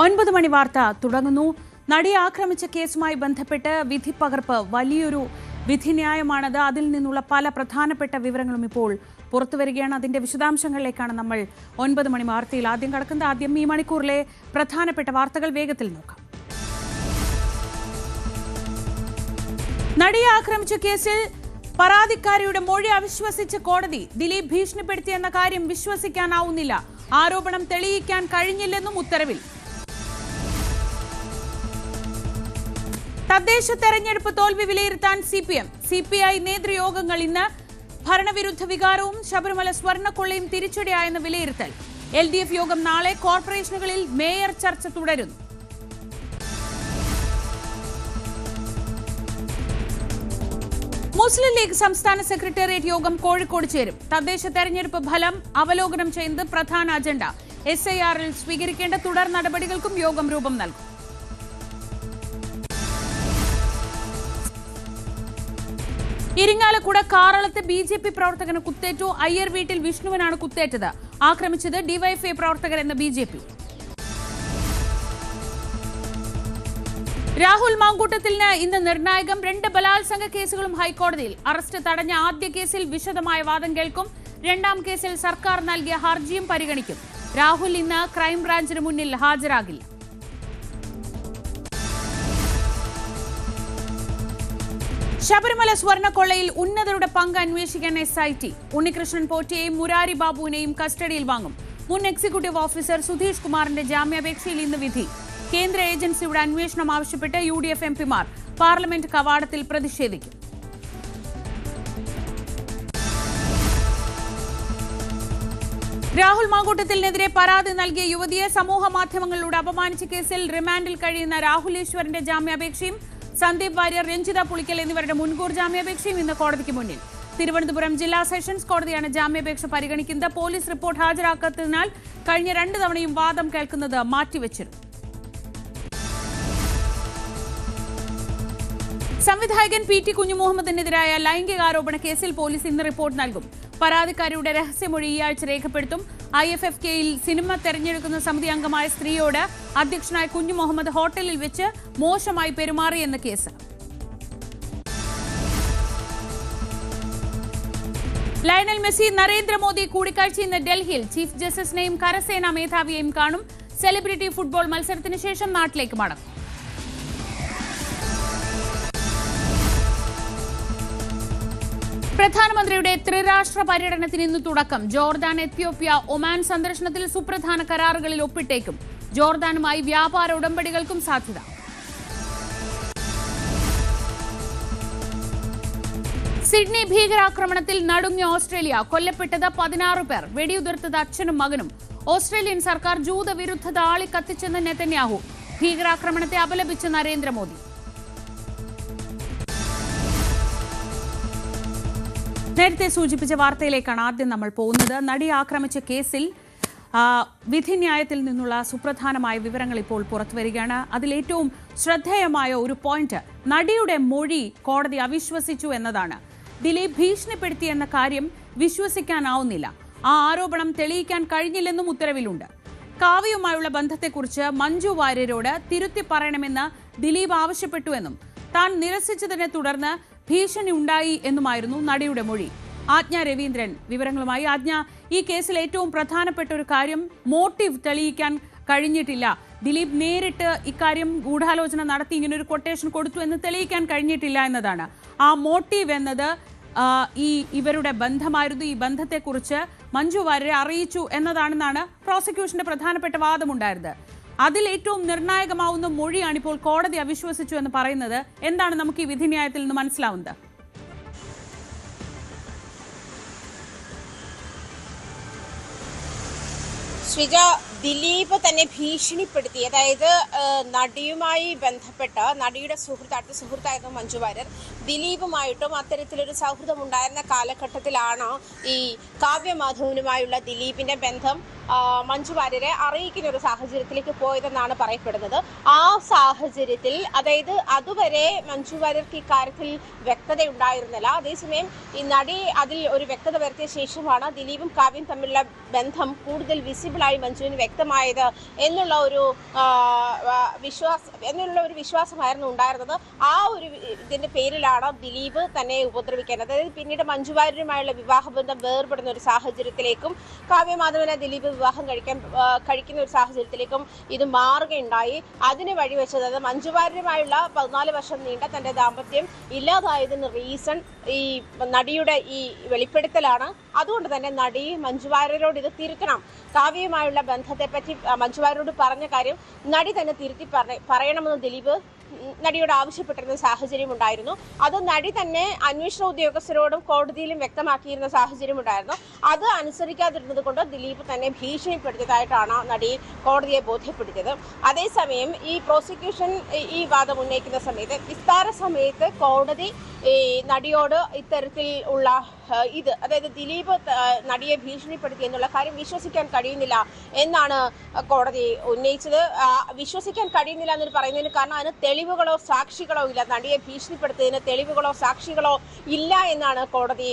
9 മണി വാർത്ത തുടങ്ങുന്നു. നടിയെ ആക്രമിച്ച കേസുമായി ബന്ധപ്പെട്ട് വിധിപ്പകർപ്പ് വലിയൊരു വിധിന്യായമാണത്. അതിൽ നിന്നുള്ള പല പ്രധാനപ്പെട്ട വിവരങ്ങളും ഇപ്പോൾ പുറത്തുവരികയാണ്. അതിന്റെ വിശദാംശങ്ങളിലേക്കാണ് നമ്മൾ 9 മണി വാർത്തയിൽ ആദ്യം കടക്കുന്നത്. ആദ്യം ഈ മണിക്കൂറിലെ പ്രധാനപ്പെട്ട വാർത്തകൾ വേഗത്തിൽ നോക്കാം. നടിയെ ആക്രമിച്ച കേസിൽ പരാതിക്കാരിയുടെ മൊഴി അവിശ്വസിച്ച കോടതി ദിലീപ് ഭീഷണിപ്പെടുത്തിയെന്ന കാര്യം വിശ്വസിക്കാനാവുന്നില്ല. ആരോപണം തെളിയിക്കാൻ കഴിഞ്ഞില്ലെന്നും ഉത്തരവിൽ. തദ്ദേശ തെരഞ്ഞെടുപ്പ് തോൽവി വിലയിരുത്താൻ സിപിഐ നേതൃയോഗങ്ങൾ ഇന്ന്. ഭരണവിരുദ്ധ വികാരവും ശബരിമല സ്വർണ്ണക്കൊള്ളയും തിരിച്ചടിയായെന്ന് വിലയിരുത്തൽ. LDF യോഗം നാളെ. കോർപ്പറേഷനുകളിൽ മേയർ ചർച്ച തുടരുന്നു. മുസ്ലിം ലീഗ് സംസ്ഥാന സെക്രട്ടേറിയറ്റ് യോഗം കോഴിക്കോട് ചേരും. തദ്ദേശ തെരഞ്ഞെടുപ്പ് ഫലം അവലോകനം ചെയ്യുന്നത് പ്രധാന അജണ്ട. SIR-ൽ സ്വീകരിക്കേണ്ട തുടർ നടപടികൾക്കും യോഗം രൂപം നൽകും. ഇരിങ്ങാലക്കുട കാറളത്ത് BJP പ്രവർത്തകന് കുത്തേറ്റു. അയ്യർ വീട്ടിൽ വിഷ്ണുവിനാണ് കുത്തേറ്റത്. ആക്രമിച്ചത് DYFI പ്രവർത്തകർ എന്ന BJP. രാഹുൽ മാങ്കൂട്ടത്തിന് ഇന്ന് നിർണായകം. 2 ബലാത്സംഗ കേസുകളും ഹൈക്കോടതിയിൽ. അറസ്റ്റ് തടഞ്ഞ ആദ്യ കേസിൽ വിശദമായ വാദം കേൾക്കും. 2ാം കേസിൽ സർക്കാർ നൽകിയ ഹർജിയും പരിഗണിക്കും. രാഹുൽ ഇന്ന് ക്രൈംബ്രാഞ്ചിന് മുന്നിൽ ഹാജരാകില്ല. ശബരിമല സ്വർണ്ണക്കൊള്ളയിൽ ഉന്നതരുടെ പങ്ക് അന്വേഷിക്കാൻ SIT. ഉണ്ണികൃഷ്ണൻ പോറ്റിയെയും മുരാരി ബാബുവിനെയും കസ്റ്റഡിയിൽ വാങ്ങും. മുൻ എക്സിക്യൂട്ടീവ് ഓഫീസർ സുധീഷ് കുമാറിന്റെ ജാമ്യാപേക്ഷയിൽ ഇന്ന് വിധി. കേന്ദ്ര ഏജൻസിയുടെ അന്വേഷണം ആവശ്യപ്പെട്ട് UDF MPമാർ പാർലമെന്റ് കവാടത്തിൽ പ്രതിഷേധിക്കും. രാഹുൽ മാങ്കൂട്ടത്തിനെതിരെ പരാതി നൽകിയ യുവതിയെ സമൂഹ മാധ്യമങ്ങളിലൂടെ അപമാനിച്ച കേസിൽ റിമാൻഡിൽ കഴിയുന്ന രാഹുൽ ഈശ്വറിന്റെ ജാമ്യാപേക്ഷയും സന്ദീപ് വാര്യർ, രഞ്ജിത പുളിക്കൽ എന്നിവരുടെ മുൻകൂർ ജാമ്യാപേക്ഷയും ഇന്ന് കോടതിക്ക് മുന്നിൽ. തിരുവനന്തപുരം ജില്ലാ സെഷൻസ് കോടതിയാണ് ജാമ്യാപേക്ഷ പരിഗണിക്കുന്നത്. പോലീസ് റിപ്പോർട്ട് ഹാജരാക്കാത്തതിനാൽ കഴിഞ്ഞ 2 തവണയും വാദം കേൾക്കുന്നത് മാറ്റിവെച്ചിരുന്നു. സംവിധായകൻ PT കുഞ്ഞുമുഹമ്മദിനെതിരായ ലൈംഗികാരോപണ കേസിൽ പോലീസ് ഇന്ന് റിപ്പോർട്ട് നൽകും. പരാതിക്കാരിയുടെ രഹസ്യമൊഴി ഈ ആഴ്ച രേഖപ്പെടുത്തും. IFFK-യിൽ സിനിമ തെരഞ്ഞെടുക്കുന്ന സമിതി അംഗമായ സ്ത്രീയോട് അധ്യക്ഷനായ കുഞ്ഞുമുഹമ്മദ് ഹോട്ടലിൽ വെച്ച് മോശമായി പെരുമാറിയെന്ന കേസ്. ലയണൽ മെസ്സി നരേന്ദ്രമോദി കൂടിക്കാഴ്ച ഇന്ന് ഡൽഹിയിൽ. ചീഫ് ജസ്റ്റിസിനെയും കരസേനാ മേധാവിയെയും കാണും. സെലിബ്രിറ്റി ഫുട്ബോൾ മത്സരത്തിന് ശേഷം നാട്ടിലേക്ക് മടങ്ങും. പ്രധാനമന്ത്രിയുടെ ത്രിരാഷ്ട്ര പര്യടനത്തിന് ഇന്ന് തുടക്കം. ജോർദാൻ, എത്യോപ്യ, ഒമാൻ സന്ദർശനത്തിൽ സുപ്രധാന കരാറുകളിൽ ഒപ്പിട്ടേക്കും. ജോർദാനുമായി വ്യാപാര ഉടമ്പടികൾക്കും സാധ്യത. സിഡ്നി ഭീകരാക്രമണത്തിൽ നടുങ്ങിയ ഓസ്ട്രേലിയ. കൊല്ലപ്പെട്ടത് 16 പേർ. വെടിയുതിർത്തത് അച്ഛനും മകനും. ഓസ്ട്രേലിയൻ സർക്കാർ ജൂതവിരുദ്ധത ആളിക്കത്തിച്ചെന്ന് നെതന്യാഹു. ഭീകരാക്രമണത്തെ അപലപിച്ച് നരേന്ദ്രമോദി. നേരത്തെ സൂചിപ്പിച്ച വാർത്തയിലേക്കാണ് ആദ്യം നമ്മൾ പോകുന്നത്. നടിയെ ആക്രമിച്ച കേസിൽ വിധിന്യായത്തിൽ നിന്നുള്ള സുപ്രധാനമായ വിവരങ്ങൾ ഇപ്പോൾ പുറത്തുവരികയാണ്. അതിലേറ്റവും ശ്രദ്ധേയമായ ഒരു പോയിന്റ് നടിയുടെ മൊഴി കോടതി അവിശ്വസിച്ചു എന്നതാണ്. ദിലീപ് ഭീഷണിപ്പെടുത്തിയെന്ന കാര്യം വിശ്വസിക്കാനാവുന്നില്ല. ആ ആരോപണം തെളിയിക്കാൻ കഴിഞ്ഞില്ലെന്നും ഉത്തരവിലുണ്ട്. കാവ്യയുമായുള്ള ബന്ധത്തെക്കുറിച്ച് മഞ്ജു വാര്യരോട് തിരുത്തി പറയണമെന്ന് ദിലീപ് ആവശ്യപ്പെട്ടുവെന്നും താൻ നിരസിച്ചതിനെ തുടർന്ന് ഭീഷണി ഉണ്ടായി എന്നുമായിരുന്നു നടിയുടെ മൊഴി. ആജ്ഞ രവീന്ദ്രൻ വിവരങ്ങളുമായി. ആജ്ഞ, ഈ കേസിൽ ഏറ്റവും പ്രധാനപ്പെട്ട ഒരു കാര്യം മോട്ടീവ് തെളിയിക്കാൻ കഴിഞ്ഞിട്ടില്ല. ദിലീപ് നേരിട്ട് ഇക്കാര്യം ഗൂഢാലോചന നടത്തി ഇങ്ങനൊരു കൊട്ടേഷൻ കൊടുത്തു എന്ന് തെളിയിക്കാൻ കഴിഞ്ഞിട്ടില്ല എന്നതാണ്. ആ മോട്ടീവ് എന്നത് ഇവരുടെ ബന്ധമായിരുന്നു. ഈ ബന്ധത്തെക്കുറിച്ച് മഞ്ജു വാര്യരെ അറിയിച്ചു എന്നതാണെന്നാണ് പ്രോസിക്യൂഷന്റെ പ്രധാനപ്പെട്ട വാദമുണ്ടായിരുന്നത്. അതിൽ ഏറ്റവും നിർണായകമാവുന്ന മൊഴിയാണ് ഇപ്പോൾ കോടതി അവിശ്വസിച്ചു എന്ന് പറയുന്നത്. എന്താണ് നമുക്ക് ഈ വിധിന്യായത്തിൽ നിന്ന് മനസ്സിലാവുന്നത്? ശ്രീജ, ദിലീപ് തന്നെ ഭീഷണിപ്പെടുത്തി. അതായത് നടിയുമായി ബന്ധപ്പെട്ട നടിയുടെ അടുത്ത സുഹൃത്തായിരുന്നു മഞ്ജു വാര്യർ. ദിലീപുമായിട്ടും അത്തരത്തിലൊരു സൗഹൃദം ഉണ്ടായിരുന്ന കാലഘട്ടത്തിലാണ് ഈ കാവ്യ മാധവനുമായുള്ള ദിലീപിന്റെ ബന്ധം മഞ്ജു വാര്യരെ അറിയിക്കുന്ന ഒരു സാഹചര്യത്തിലേക്ക് പോയതെന്നാണ് പറയപ്പെടുന്നത്. ആ സാഹചര്യത്തിൽ അതായത് അതുവരെ മഞ്ജു വാര്യർക്ക് ഇക്കാര്യത്തിൽ വ്യക്തത ഉണ്ടായിരുന്നില്ല. അതേസമയം ഈ നടി അതിൽ ഒരു വ്യക്തത വരുത്തിയ ശേഷമാണ് ദിലീപും കാവ്യയും തമ്മിലുള്ള ബന്ധം കൂടുതൽ വിസിബിളായി മഞ്ജുവിന് വ്യക്തമായത് എന്നുള്ള ഒരു വിശ്വാസമായിരുന്നു ഉണ്ടായിരുന്നത്. ആ ഒരു ഇതിന്റെ പേരിലാണ് ദിലീപ് തന്നെ ഉപദ്രവിക്കാൻ, അതായത് പിന്നീട് മഞ്ജു വാര്യരുമായുള്ള വിവാഹബന്ധം വേർപെടുന്ന ഒരു സാഹചര്യത്തിലേക്കും കാവ്യമാധവനെ ദിലീപ് വിവാഹം കഴിക്കുന്ന ഒരു സാഹചര്യത്തിലേക്കും ഇത് മാറുകയുണ്ടായി. അതിന് വഴിവെച്ചത്, അതായത് മഞ്ജു വാര്യരുമായുള്ള 14 വർഷം നീണ്ട തന്റെ ദാമ്പത്യം ഇല്ലാതായതിന് റീസൺ ഈ നടിയുടെ ഈ വെളിപ്പെടുത്തലാണ്. അതുകൊണ്ട് തന്നെ നടി മഞ്ജു വാര്യരോട് ഇത് തിരുത്തണം, കാവ്യയുമായുള്ള ബന്ധത്തെപ്പറ്റി മഞ്ജു വാര്യരോട് പറഞ്ഞ കാര്യം നടി തന്നെ തിരുത്തി പറയണമെന്ന് ദിലീപ് നടിയോട് ആവശ്യപ്പെട്ടിരുന്ന സാഹചര്യം ഉണ്ടായിരുന്നു. അത് നടി തന്നെ അന്വേഷണ ഉദ്യോഗസ്ഥരോടും കോടതിയിലും വ്യക്തമാക്കിയിരുന്ന സാഹചര്യം ഉണ്ടായിരുന്നു. അത് അനുസരിക്കാതിരുന്നത് കൊണ്ട് ദിലീപ് തന്നെ ഭീഷണിപ്പെടുത്തിയതായിട്ടാണ് നടി കോടതിയെ ബോധ്യപ്പെടുത്തിയത്. അതേസമയം ഈ പ്രോസിക്യൂഷൻ ഈ വാദം ഉന്നയിക്കുന്ന സമയത്ത് വിസ്താര സമയത്ത് കോടതി ഈ നടിയോട് ഇത്തരത്തിൽ ഉള്ള അതായത് ദിലീപ് നടിയെ ഭീഷണിപ്പെടുത്തി എന്നുള്ള കാര്യം വിശ്വസിക്കാൻ കഴിയുന്നില്ല എന്നാണ് കോടതി ഉന്നയിച്ചത്. വിശ്വസിക്കാൻ കഴിയുന്നില്ല എന്ന് പറയുന്നതിന് കാരണം അതിന് തെളിവുകളോ സാക്ഷികളോ ഇല്ല, നടിയെ ഭീഷണിപ്പെടുത്തിയതിന് തെളിവുകളോ സാക്ഷികളോ ഇല്ല എന്നാണ് കോടതി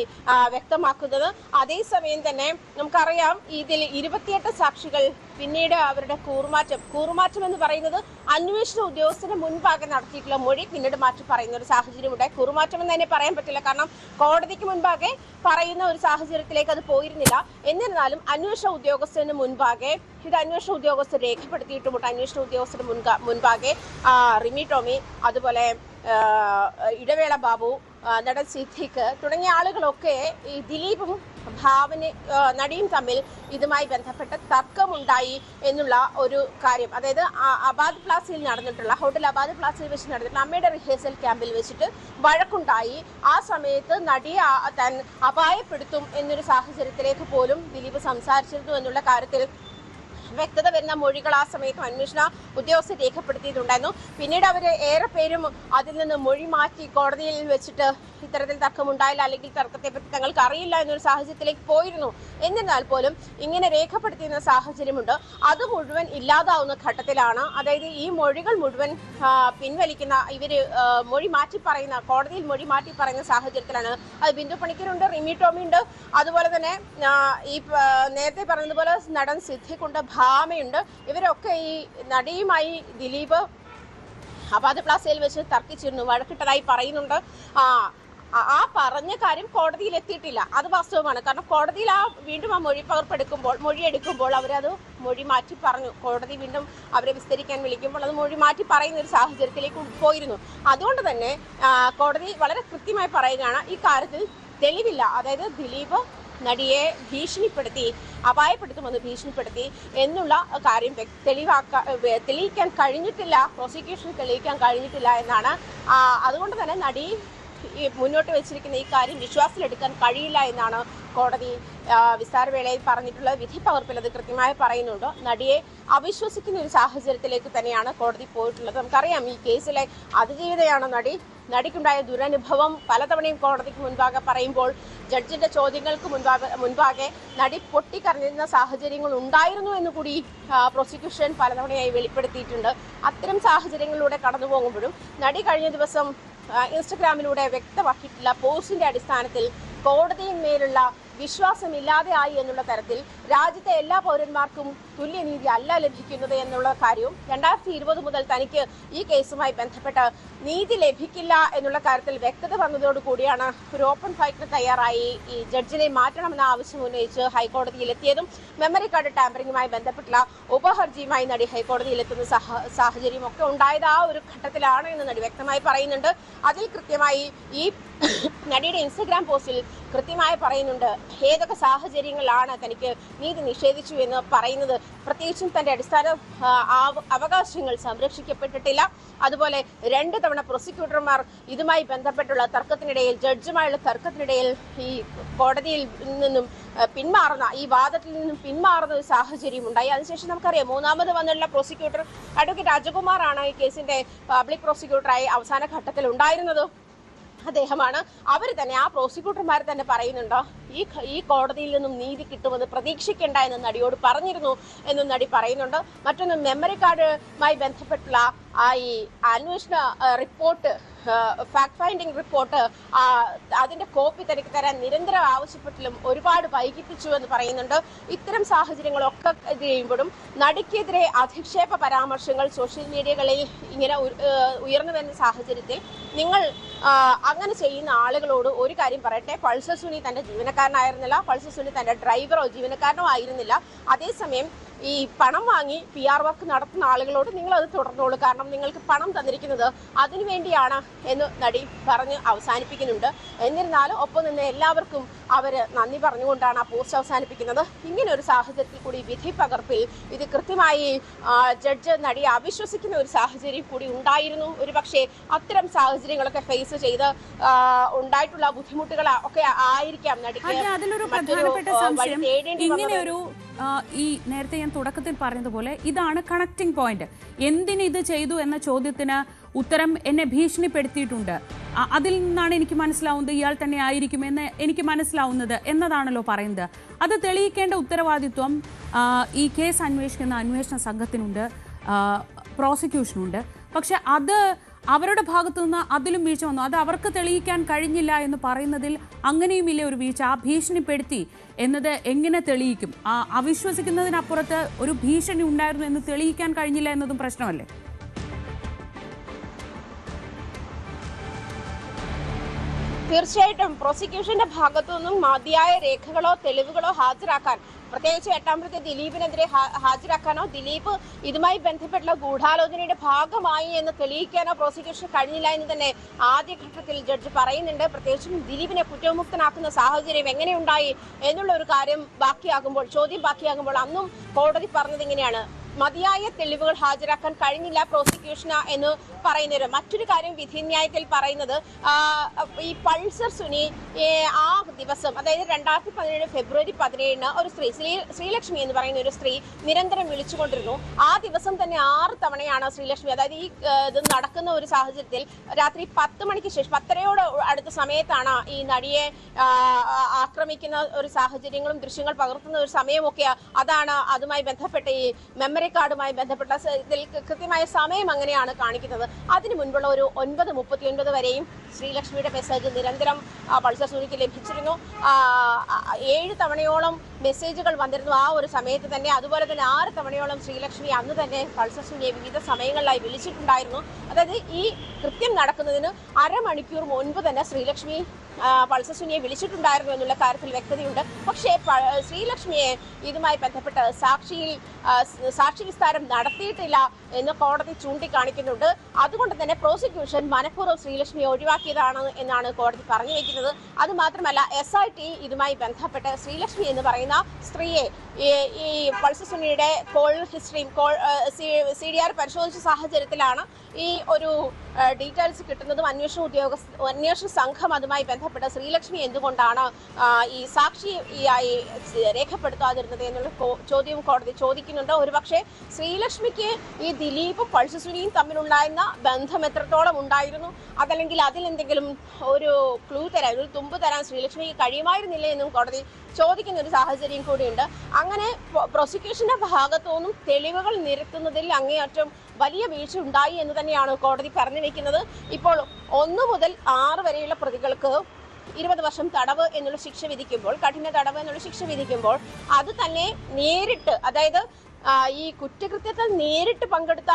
വ്യക്തമാക്കുന്നത്. അതേസമയം തന്നെ നമുക്കറിയാം ഇതിൽ 28 സാക്ഷികൾ പിന്നീട് അവരുടെ കൂറുമാറ്റം എന്ന് പറയുന്നത് അന്വേഷണ ഉദ്യോഗസ്ഥന് മുൻപാകെ നടത്തിയിട്ടുള്ള മൊഴി പിന്നീട് മാറ്റി പറയുന്ന ഒരു സാഹചര്യം ഉണ്ടായി. കൂറുമാറ്റം എന്ന് തന്നെ പറയാൻ പറ്റില്ല, കാരണം കോടതിക്ക് മുൻപാകെ പറയുന്ന ഒരു സാഹചര്യത്തിലേക്ക് അത് പോയിരുന്നില്ല. എന്നിരുന്നാലും അന്വേഷണ ഉദ്യോഗസ്ഥന് മുൻപാകെ ഇത് അന്വേഷണ ഉദ്യോഗസ്ഥർ രേഖപ്പെടുത്തിയിട്ടുമുണ്ട്. അന്വേഷണ ഉദ്യോഗസ്ഥന് മുൻപാകെ റിമി ടോമി, അതുപോലെ ഇടവേള ബാബു, നടൻ സിദ്ദിഖ് തുടങ്ങിയ ആളുകളൊക്കെ ഈ ദിലീപും നടിയും തമ്മിൽ ഇതുമായി ബന്ധപ്പെട്ട തർക്കമുണ്ടായി എന്നുള്ള ഒരു കാര്യം, അതായത് അബാദ് പ്ലാസയിൽ നടന്നിട്ടുള്ള ഹോട്ടൽ അബാദ് പ്ലാസയിൽ വെച്ച് നടന്നിട്ടുള്ള അമ്മയുടെ റിഹേഴ്സൽ ക്യാമ്പിൽ വെച്ചിട്ട് വഴക്കുണ്ടായി. ആ സമയത്ത് നടിയെ താൻ അപായപ്പെടുത്തും എന്നൊരു സാഹചര്യത്തിലേക്ക് പോലും ദിലീപ് സംസാരിച്ചിരുന്നു എന്നുള്ള കാര്യത്തിൽ വ്യക്തത വരുന്ന മൊഴികൾ ആ സമയത്ത് അന്വേഷണ ഉദ്യോഗസ്ഥർ രേഖപ്പെടുത്തിയിട്ടുണ്ടായിരുന്നു. പിന്നീട് അവർ ഏറെ പേരും അതിൽ നിന്ന് മൊഴി മാറ്റി കോടതിയിൽ വെച്ചിട്ട് ഇത്തരത്തിൽ തർക്കമുണ്ടായില്ല, അല്ലെങ്കിൽ തർക്കത്തെപ്പറ്റി തങ്ങൾക്ക് അറിയില്ല എന്നൊരു സാഹചര്യത്തിലേക്ക് പോയിരുന്നു. എന്നിരുന്നാൽ പോലും ഇങ്ങനെ രേഖപ്പെടുത്തിയിരുന്ന സാഹചര്യമുണ്ട്. അത് മുഴുവൻ ഇല്ലാതാവുന്ന ഘട്ടത്തിലാണ്, അതായത് ഈ മൊഴികൾ മുഴുവൻ പിൻവലിക്കുന്ന മൊഴി മാറ്റി പറയുന്ന കോടതിയിൽ മൊഴി മാറ്റി പറയുന്ന സാഹചര്യത്തിലാണ്. അത് ബിന്ദു പണിക്കരുണ്ട്, റിമി ടോമി ഉണ്ട്, അതുപോലെ തന്നെ ഈ നേരത്തെ പറഞ്ഞതുപോലെ നടൻ സിദ്ദിഖ് ഉണ്ട്, ഭാമയുണ്ട്. ഇവരൊക്കെ ഈ നടിയുമായി ദിലീപ് അബാദ് പ്ലാസയിൽ വെച്ച് തർക്കിച്ചിരുന്നു, വഴക്കിട്ടതായി പറയുന്നുണ്ട്. ആ പറഞ്ഞ കാര്യം കോടതിയിൽ എത്തിയിട്ടില്ല, അത് വാസ്തവമാണ്. കാരണം കോടതിയിൽ വീണ്ടും ആ മൊഴിയെടുക്കുമ്പോൾ അവരത് മൊഴി മാറ്റി പറഞ്ഞു. കോടതി വീണ്ടും അവരെ വിസ്തരിക്കാൻ വിളിക്കുമ്പോൾ അത് മൊഴി മാറ്റി പറയുന്ന ഒരു സാഹചര്യത്തിലേക്ക് പോയിരുന്നു. അതുകൊണ്ട് തന്നെ കോടതി വളരെ കൃത്യമായി പറയുകയാണ്, ഈ കാര്യത്തിൽ തെളിവില്ല, അതായത് ദിലീപ് നടിയെ അപായപ്പെടുത്തുമെന്ന് ഭീഷണിപ്പെടുത്തി എന്നുള്ള കാര്യം തെളിയിക്കാൻ കഴിഞ്ഞിട്ടില്ല, പ്രോസിക്യൂഷൻ തെളിയിക്കാൻ കഴിഞ്ഞിട്ടില്ല എന്നാണ്. അതുകൊണ്ട് തന്നെ നടി മുന്നോട്ട് വെച്ചിരിക്കുന്ന ഈ കാര്യം വിശ്വാസത്തിലെടുക്കാൻ കഴിയില്ല എന്നാണ് കോടതി വിസ്താരവേളയിൽ പറഞ്ഞിട്ടുള്ള വിധി പകർപ്പിൽ അത് കൃത്യമായി പറയുന്നുണ്ട്. നടിയെ അവിശ്വസിക്കുന്ന ഒരു സാഹചര്യത്തിലേക്ക് തന്നെയാണ് കോടതി പോയിട്ടുള്ളത്. നമുക്കറിയാം ഈ കേസിലെ അതിജീവിതയാണ് നടിക്കുണ്ടായ ദുരനുഭവം പലതവണയും കോടതിക്ക് മുൻപാകെ പറയുമ്പോൾ ജഡ്ജിന്റെ ചോദ്യങ്ങൾക്ക് മുൻപാകെ നടി പൊട്ടിക്കരഞ്ഞിരുന്ന സാഹചര്യങ്ങൾ ഉണ്ടായിരുന്നു എന്ന് കൂടി പ്രോസിക്യൂഷൻ പലതവണയായി വെളിപ്പെടുത്തിയിട്ടുണ്ട്. അത്തരം സാഹചര്യങ്ങളിലൂടെ കടന്നു പോകുമ്പോഴും നടി കഴിഞ്ഞ ദിവസം ഇൻസ്റ്റഗ്രാമിലൂടെ വ്യക്തമാക്കിയിട്ടുള്ള പോസ്റ്റിന്റെ അടിസ്ഥാനത്തിൽ കോടതിയിന്മേലുള്ള വിശ്വാസമില്ലാതെ ആയി എന്നുള്ള തരത്തിൽ രാജ്യത്തെ എല്ലാ പൗരന്മാർക്കും തുല്യനീതി അല്ല ലഭിക്കുന്നത് എന്നുള്ള കാര്യവും 2020 മുതൽ തനിക്ക് ഈ കേസുമായി ബന്ധപ്പെട്ട് നീതി ലഭിക്കില്ല എന്നുള്ള കാര്യത്തിൽ വ്യക്തത വന്നതോടുകൂടിയാണ് ഒരു ഓപ്പൺ ഫൈറ്റിന് തയ്യാറായി ഈ ജഡ്ജിനെ മാറ്റണമെന്ന ആവശ്യം ഉന്നയിച്ച് ഹൈക്കോടതിയിലെത്തിയതും മെമ്മറി കാർഡ് ടാമ്പറിംഗുമായി ബന്ധപ്പെട്ടുള്ള ഉപഹർജിയുമായി നടി ഹൈക്കോടതിയിലെത്തുന്ന സാഹചര്യം ഒക്കെ ഉണ്ടായത് ആ ഒരു ഘട്ടത്തിലാണ് എന്ന് നടി വ്യക്തമായി പറയുന്നുണ്ട്. അതിൽ കൃത്യമായി ഈ നടിയുടെ ഇൻസ്റ്റഗ്രാം പോസ്റ്റിൽ കൃത്യമായി പറയുന്നുണ്ട് ഏതൊക്കെ സാഹചര്യങ്ങളിലാണ് തനിക്ക് നീതി നിഷേധിച്ചു എന്ന് പറയുന്നത്. പ്രത്യേകിച്ചും തന്റെ അടിസ്ഥാന അവകാശങ്ങൾ സംരക്ഷിക്കപ്പെട്ടിട്ടില്ല. അതുപോലെ 2 തവണ പ്രോസിക്യൂട്ടർമാർ ഇതുമായി ബന്ധപ്പെട്ടുള്ള തർക്കത്തിനിടയിൽ ജഡ്ജുമായുള്ള തർക്കത്തിനിടയിൽ ഈ കോടതിയിൽ നിന്നും ഈ വാദത്തിൽ നിന്നും പിന്മാറുന്ന ഒരു സാഹചര്യം ഉണ്ടായി. അതിനുശേഷം നമുക്കറിയാം 3ാമത് വന്നുള്ള പ്രോസിക്യൂട്ടർ അഡ്വക്കേറ്റ് രാജകുമാറാണ് ഈ കേസിന്റെ പബ്ലിക് പ്രോസിക്യൂട്ടറായി അവസാന ഘട്ടത്തിൽ ഉണ്ടായിരുന്നത്. അദ്ദേഹമാണ്. അവർ തന്നെ ആ പ്രോസിക്യൂട്ടർമാർ തന്നെ പറയുന്നുണ്ടോ ഈ കോടതിയിൽ നിന്നും നീതി കിട്ടുമെന്ന് പ്രതീക്ഷിക്കേണ്ട എന്ന് നടിയോട് പറഞ്ഞിരുന്നു എന്നും നടി പറയുന്നുണ്ട്. മറ്റൊന്ന് മെമ്മറി കാർഡുമായി ബന്ധപ്പെട്ടുള്ള ഈ അന്വേഷണ റിപ്പോർട്ട്, ഫാക്ട് ഫൈൻഡിംഗ് റിപ്പോർട്ട്, അതിന്റെ കോപ്പി തനിക്ക് തരാൻ നിരന്തരം ആവശ്യപ്പെട്ടിലും ഒരുപാട് വൈകിപ്പിച്ചു എന്ന് പറയുന്നുണ്ട്. ഇത്തരം സാഹചര്യങ്ങളൊക്കെ ചെയ്യുമ്പോഴും നടിക്കെതിരെ അധിക്ഷേപ പരാമർശങ്ങൾ സോഷ്യൽ മീഡിയകളിൽ ഇങ്ങനെ ഉയർന്നു വരുന്ന സാഹചര്യത്തിൽ നിങ്ങൾ അങ്ങനെ ചെയ്യുന്ന ആളുകളോട് ഒരു കാര്യം പറയട്ടെ, പൾസർ സുനി തന്റെ ജീവനക്കാരനായിരുന്നില്ല, പൾസർ സുനി തന്റെ ഡ്രൈവറോ ജീവനക്കാരനോ ആയിരുന്നില്ല. അതേസമയം ഈ പണം വാങ്ങി PR വർക്ക് നടത്തുന്ന ആളുകളോട് നിങ്ങൾ അത് തുടർന്നോളൂ, കാരണം നിങ്ങൾക്ക് പണം തന്നിരിക്കുന്നത് അതിനുവേണ്ടിയാണ് എന്ന് നടി പറഞ്ഞ് അവസാനിപ്പിക്കുന്നുണ്ട്. എന്നിരുന്നാലും ഒപ്പം നിന്ന് എല്ലാവർക്കും അവര് നന്ദി പറഞ്ഞുകൊണ്ടാണ് ആ പോസ്റ്റ് അവസാനിപ്പിക്കുന്നത്. ഇങ്ങനെ ഒരു സാഹചര്യത്തിൽ കൂടി വിധി പകർപ്പിൽ ഇത് കൃത്യമായി ജഡ്ജ് നടിയെ അവിശ്വസിക്കുന്ന ഒരു സാഹചര്യം കൂടി ഉണ്ടായിരുന്നു. ഒരു പക്ഷേ അത്തരം സാഹചര്യങ്ങളൊക്കെ ഫേസ് ചെയ്ത് ഉണ്ടായിട്ടുള്ള ബുദ്ധിമുട്ടുകൾ ഒക്കെ ആയിരിക്കാം നടിക്ക് അതിലൊരു പ്രധാനപ്പെട്ട സംശയം. ഇങ്ങനെയൊരു ഈ നേരത്തെ ഞാൻ തുടക്കത്തിൽ പറഞ്ഞതുപോലെ ഇതാണ് കണക്റ്റിംഗ് പോയിന്റ്. എന്തിന് ഇത് ചെയ്തു എന്ന ചോദ്യത്തിന് ഉത്തരം എന്നെ ഭീഷണിപ്പെടുത്തിയിട്ടുണ്ട്, അതിൽ നിന്നാണ് എനിക്ക് മനസ്സിലാവുന്നത് ഇയാൾ തന്നെ ആയിരിക്കുമെന്ന് എനിക്ക് മനസ്സിലാവുന്നത് എന്നതാണല്ലോ പറയുന്നത്. അത് തെളിയിക്കേണ്ട ഉത്തരവാദിത്വം ഈ കേസ് അന്വേഷിക്കുന്ന അന്വേഷണ സംഘത്തിനുണ്ട്, പ്രോസിക്യൂഷനുണ്ട്. പക്ഷെ അത് അവരുടെ ഭാഗത്തു നിന്ന് അതിലും വീഴ്ച വന്നു. അത് അവർക്ക് തെളിയിക്കാൻ കഴിഞ്ഞില്ല എന്ന് പറയുന്നതിൽ അങ്ങനെയുമില്ല ഒരു വീഴ്ച. ആ ഭീഷണിപ്പെടുത്തി എന്നത് എങ്ങനെ തെളിയിക്കും? അവിശ്വസിക്കുന്നതിനപ്പുറത്ത് ഒരു ഭീഷണി ഉണ്ടായിരുന്നു എന്ന് തെളിയിക്കാൻ കഴിഞ്ഞില്ല എന്നതും പ്രശ്നമല്ലേ? തീർച്ചയായിട്ടും പ്രോസിക്യൂഷന്റെ ഭാഗത്തു നിന്നും മതിയായ രേഖകളോ തെളിവുകളോ ഹാജരാക്കാൻ, പ്രത്യേകിച്ച് 8ാം പ്രതി ദിലീപിനെതിരെ ഹാജരാക്കാനോ ദിലീപ് ഇതുമായി ബന്ധപ്പെട്ടുള്ള ഗൂഢാലോചനയുടെ ഭാഗമായി എന്ന് തെളിയിക്കാനോ പ്രോസിക്യൂഷൻ കഴിഞ്ഞില്ല എന്ന് തന്നെ ആദ്യഘട്ടത്തിൽ ജഡ്ജ് പറയുന്നുണ്ട്. പ്രത്യേകിച്ചും ദിലീപിനെ കുറ്റവിമുക്തനാക്കുന്ന സാഹചര്യം എങ്ങനെയുണ്ടായി എന്നുള്ള ഒരു കാര്യം ചോദ്യം ബാക്കിയാകുമ്പോൾ അന്നും കോടതി പറഞ്ഞത് ഇങ്ങനെയാണ്, മതിയായ തെളിവുകൾ ഹാജരാക്കാൻ കഴിഞ്ഞില്ല പ്രോസിക്യൂഷന് എന്ന് പറയുന്നത്. മറ്റൊരു കാര്യം വിധിന്യായത്തിൽ പറയുന്നത്, ഈ പൾസർ സുനി ആ ദിവസം, അതായത് 2017 ഫെബ്രുവരി 17 ഒരു സ്ത്രീ, ശ്രീലക്ഷ്മി എന്ന് പറയുന്ന ഒരു സ്ത്രീ നിരന്തരം വിളിച്ചുകൊണ്ടിരുന്നു. ആ ദിവസം തന്നെ 6 തവണയാണ് ശ്രീലക്ഷ്മി, അതായത് ഈ ഇത് നടക്കുന്ന ഒരു സാഹചര്യത്തിൽ രാത്രി 10 മണിക്ക് ശേഷം 10:30യോട് അടുത്ത സമയത്താണ് ഈ നടിയെ ആക്രമിക്കുന്ന ഒരു സാഹചര്യങ്ങളും ദൃശ്യങ്ങൾ പകർത്തുന്ന ഒരു സമയമൊക്കെ അതാണ്. അതുമായി ബന്ധപ്പെട്ട ഈ മെമ്മറി കാർഡുമായി ബന്ധപ്പെട്ട ഇതിൽ കൃത്യമായ സമയം അങ്ങനെയാണ് കാണിക്കുന്നത്. അതിനു മുൻപുള്ള ഒരു 9:39 വരെയും ശ്രീലക്ഷ്മിയുടെ മെസ്സേജ് നിരന്തരം പൾസർ സുനിക്ക് ലഭിച്ചിരുന്നു. 7 തവണയോളം മെസ്സേജുകൾ വന്നിരുന്നു ആ ഒരു സമയത്ത് തന്നെ. അതുപോലെ തന്നെ 6 തവണയോളം ശ്രീലക്ഷ്മി അന്ന് തന്നെ പൾസർ സുനിയെ വിവിധ സമയങ്ങളിലായി വിളിച്ചിട്ടുണ്ടായിരുന്നു. അതായത് ഈ കൃത്യം നടക്കുന്നതിന് അരമണിക്കൂർ മുൻപ് തന്നെ ശ്രീലക്ഷ്മി പൾസർ സുനിയെ വിളിച്ചിട്ടുണ്ടായിരുന്നു എന്നുള്ള കാര്യത്തിൽ വ്യക്തതയുണ്ട്. പക്ഷേ ശ്രീലക്ഷ്മിയെ ഇതുമായി ബന്ധപ്പെട്ട് സാക്ഷി വിസ്താരം നടത്തിയിട്ടില്ല എന്ന് കോടതി ചൂണ്ടിക്കാണിക്കുന്നുണ്ട്. അതുകൊണ്ട് തന്നെ പ്രോസിക്യൂഷൻ മനഃപൂർവ്വം ശ്രീലക്ഷ്മിയെ ഒഴിവാക്കിയതാണ് എന്നാണ് കോടതി പറഞ്ഞു വയ്ക്കുന്നത്. അതുമാത്രമല്ല SIT ഇതുമായി ബന്ധപ്പെട്ട് ശ്രീലക്ഷ്മി എന്ന് പറയുന്ന സ്ത്രീയെ ഈ പൾസർ സുനിയുടെ കോൾ ഹിസ്റ്ററിയും CDR പരിശോധിച്ച സാഹചര്യത്തിലാണ് ഈ ഒരു ഡീറ്റെയിൽസ് കിട്ടുന്നതും അന്വേഷണ സംഘം അതുമായി ബന്ധപ്പെട്ട ശ്രീലക്ഷ്മി എന്തുകൊണ്ടാണ് ഈ സാക്ഷിയായി രേഖപ്പെടുത്താതിരുന്നത് എന്നുള്ള ചോദ്യവും കോടതി ചോദിക്കുന്നുണ്ട്. ഒരുപക്ഷെ ശ്രീലക്ഷ്മിക്ക് ഈ ദിലീപും പൾസർ സുനിയും തമ്മിലുണ്ടായിരുന്ന ബന്ധം എത്രത്തോളം ഉണ്ടായിരുന്നു, അതല്ലെങ്കിൽ അതിലെന്തെങ്കിലും ഒരു ക്ലൂ തരാൻ, ഒരു തുമ്പ് തരാൻ ശ്രീലക്ഷ്മിക്ക് കഴിയുമായിരുന്നില്ല എന്നും കോടതി ചോദിക്കുന്ന ഒരു സാഹചര്യം കൂടിയുണ്ട്. അങ്ങനെ പ്രോസിക്യൂഷന്റെ ഭാഗത്തുനിന്നും തെളിവുകൾ നിരത്തുന്നതിൽ അങ്ങേയറ്റം വലിയ വീഴ്ച ഉണ്ടായി എന്ന് തന്നെയാണ് കോടതി പറഞ്ഞു വെക്കുന്നത്. ഇപ്പോൾ 1 മുതൽ 6 വരെയുള്ള പ്രതികൾക്ക് 20 വർഷം തടവ് എന്നുള്ള ശിക്ഷ വിധിക്കുമ്പോൾ, കഠിന തടവ് എന്നുള്ള ശിക്ഷ വിധിക്കുമ്പോൾ അത് തന്നെ നേരിട്ട്, അതായത് ഈ കുറ്റകൃത്യത്തിൽ നേരിട്ട് പങ്കെടുത്ത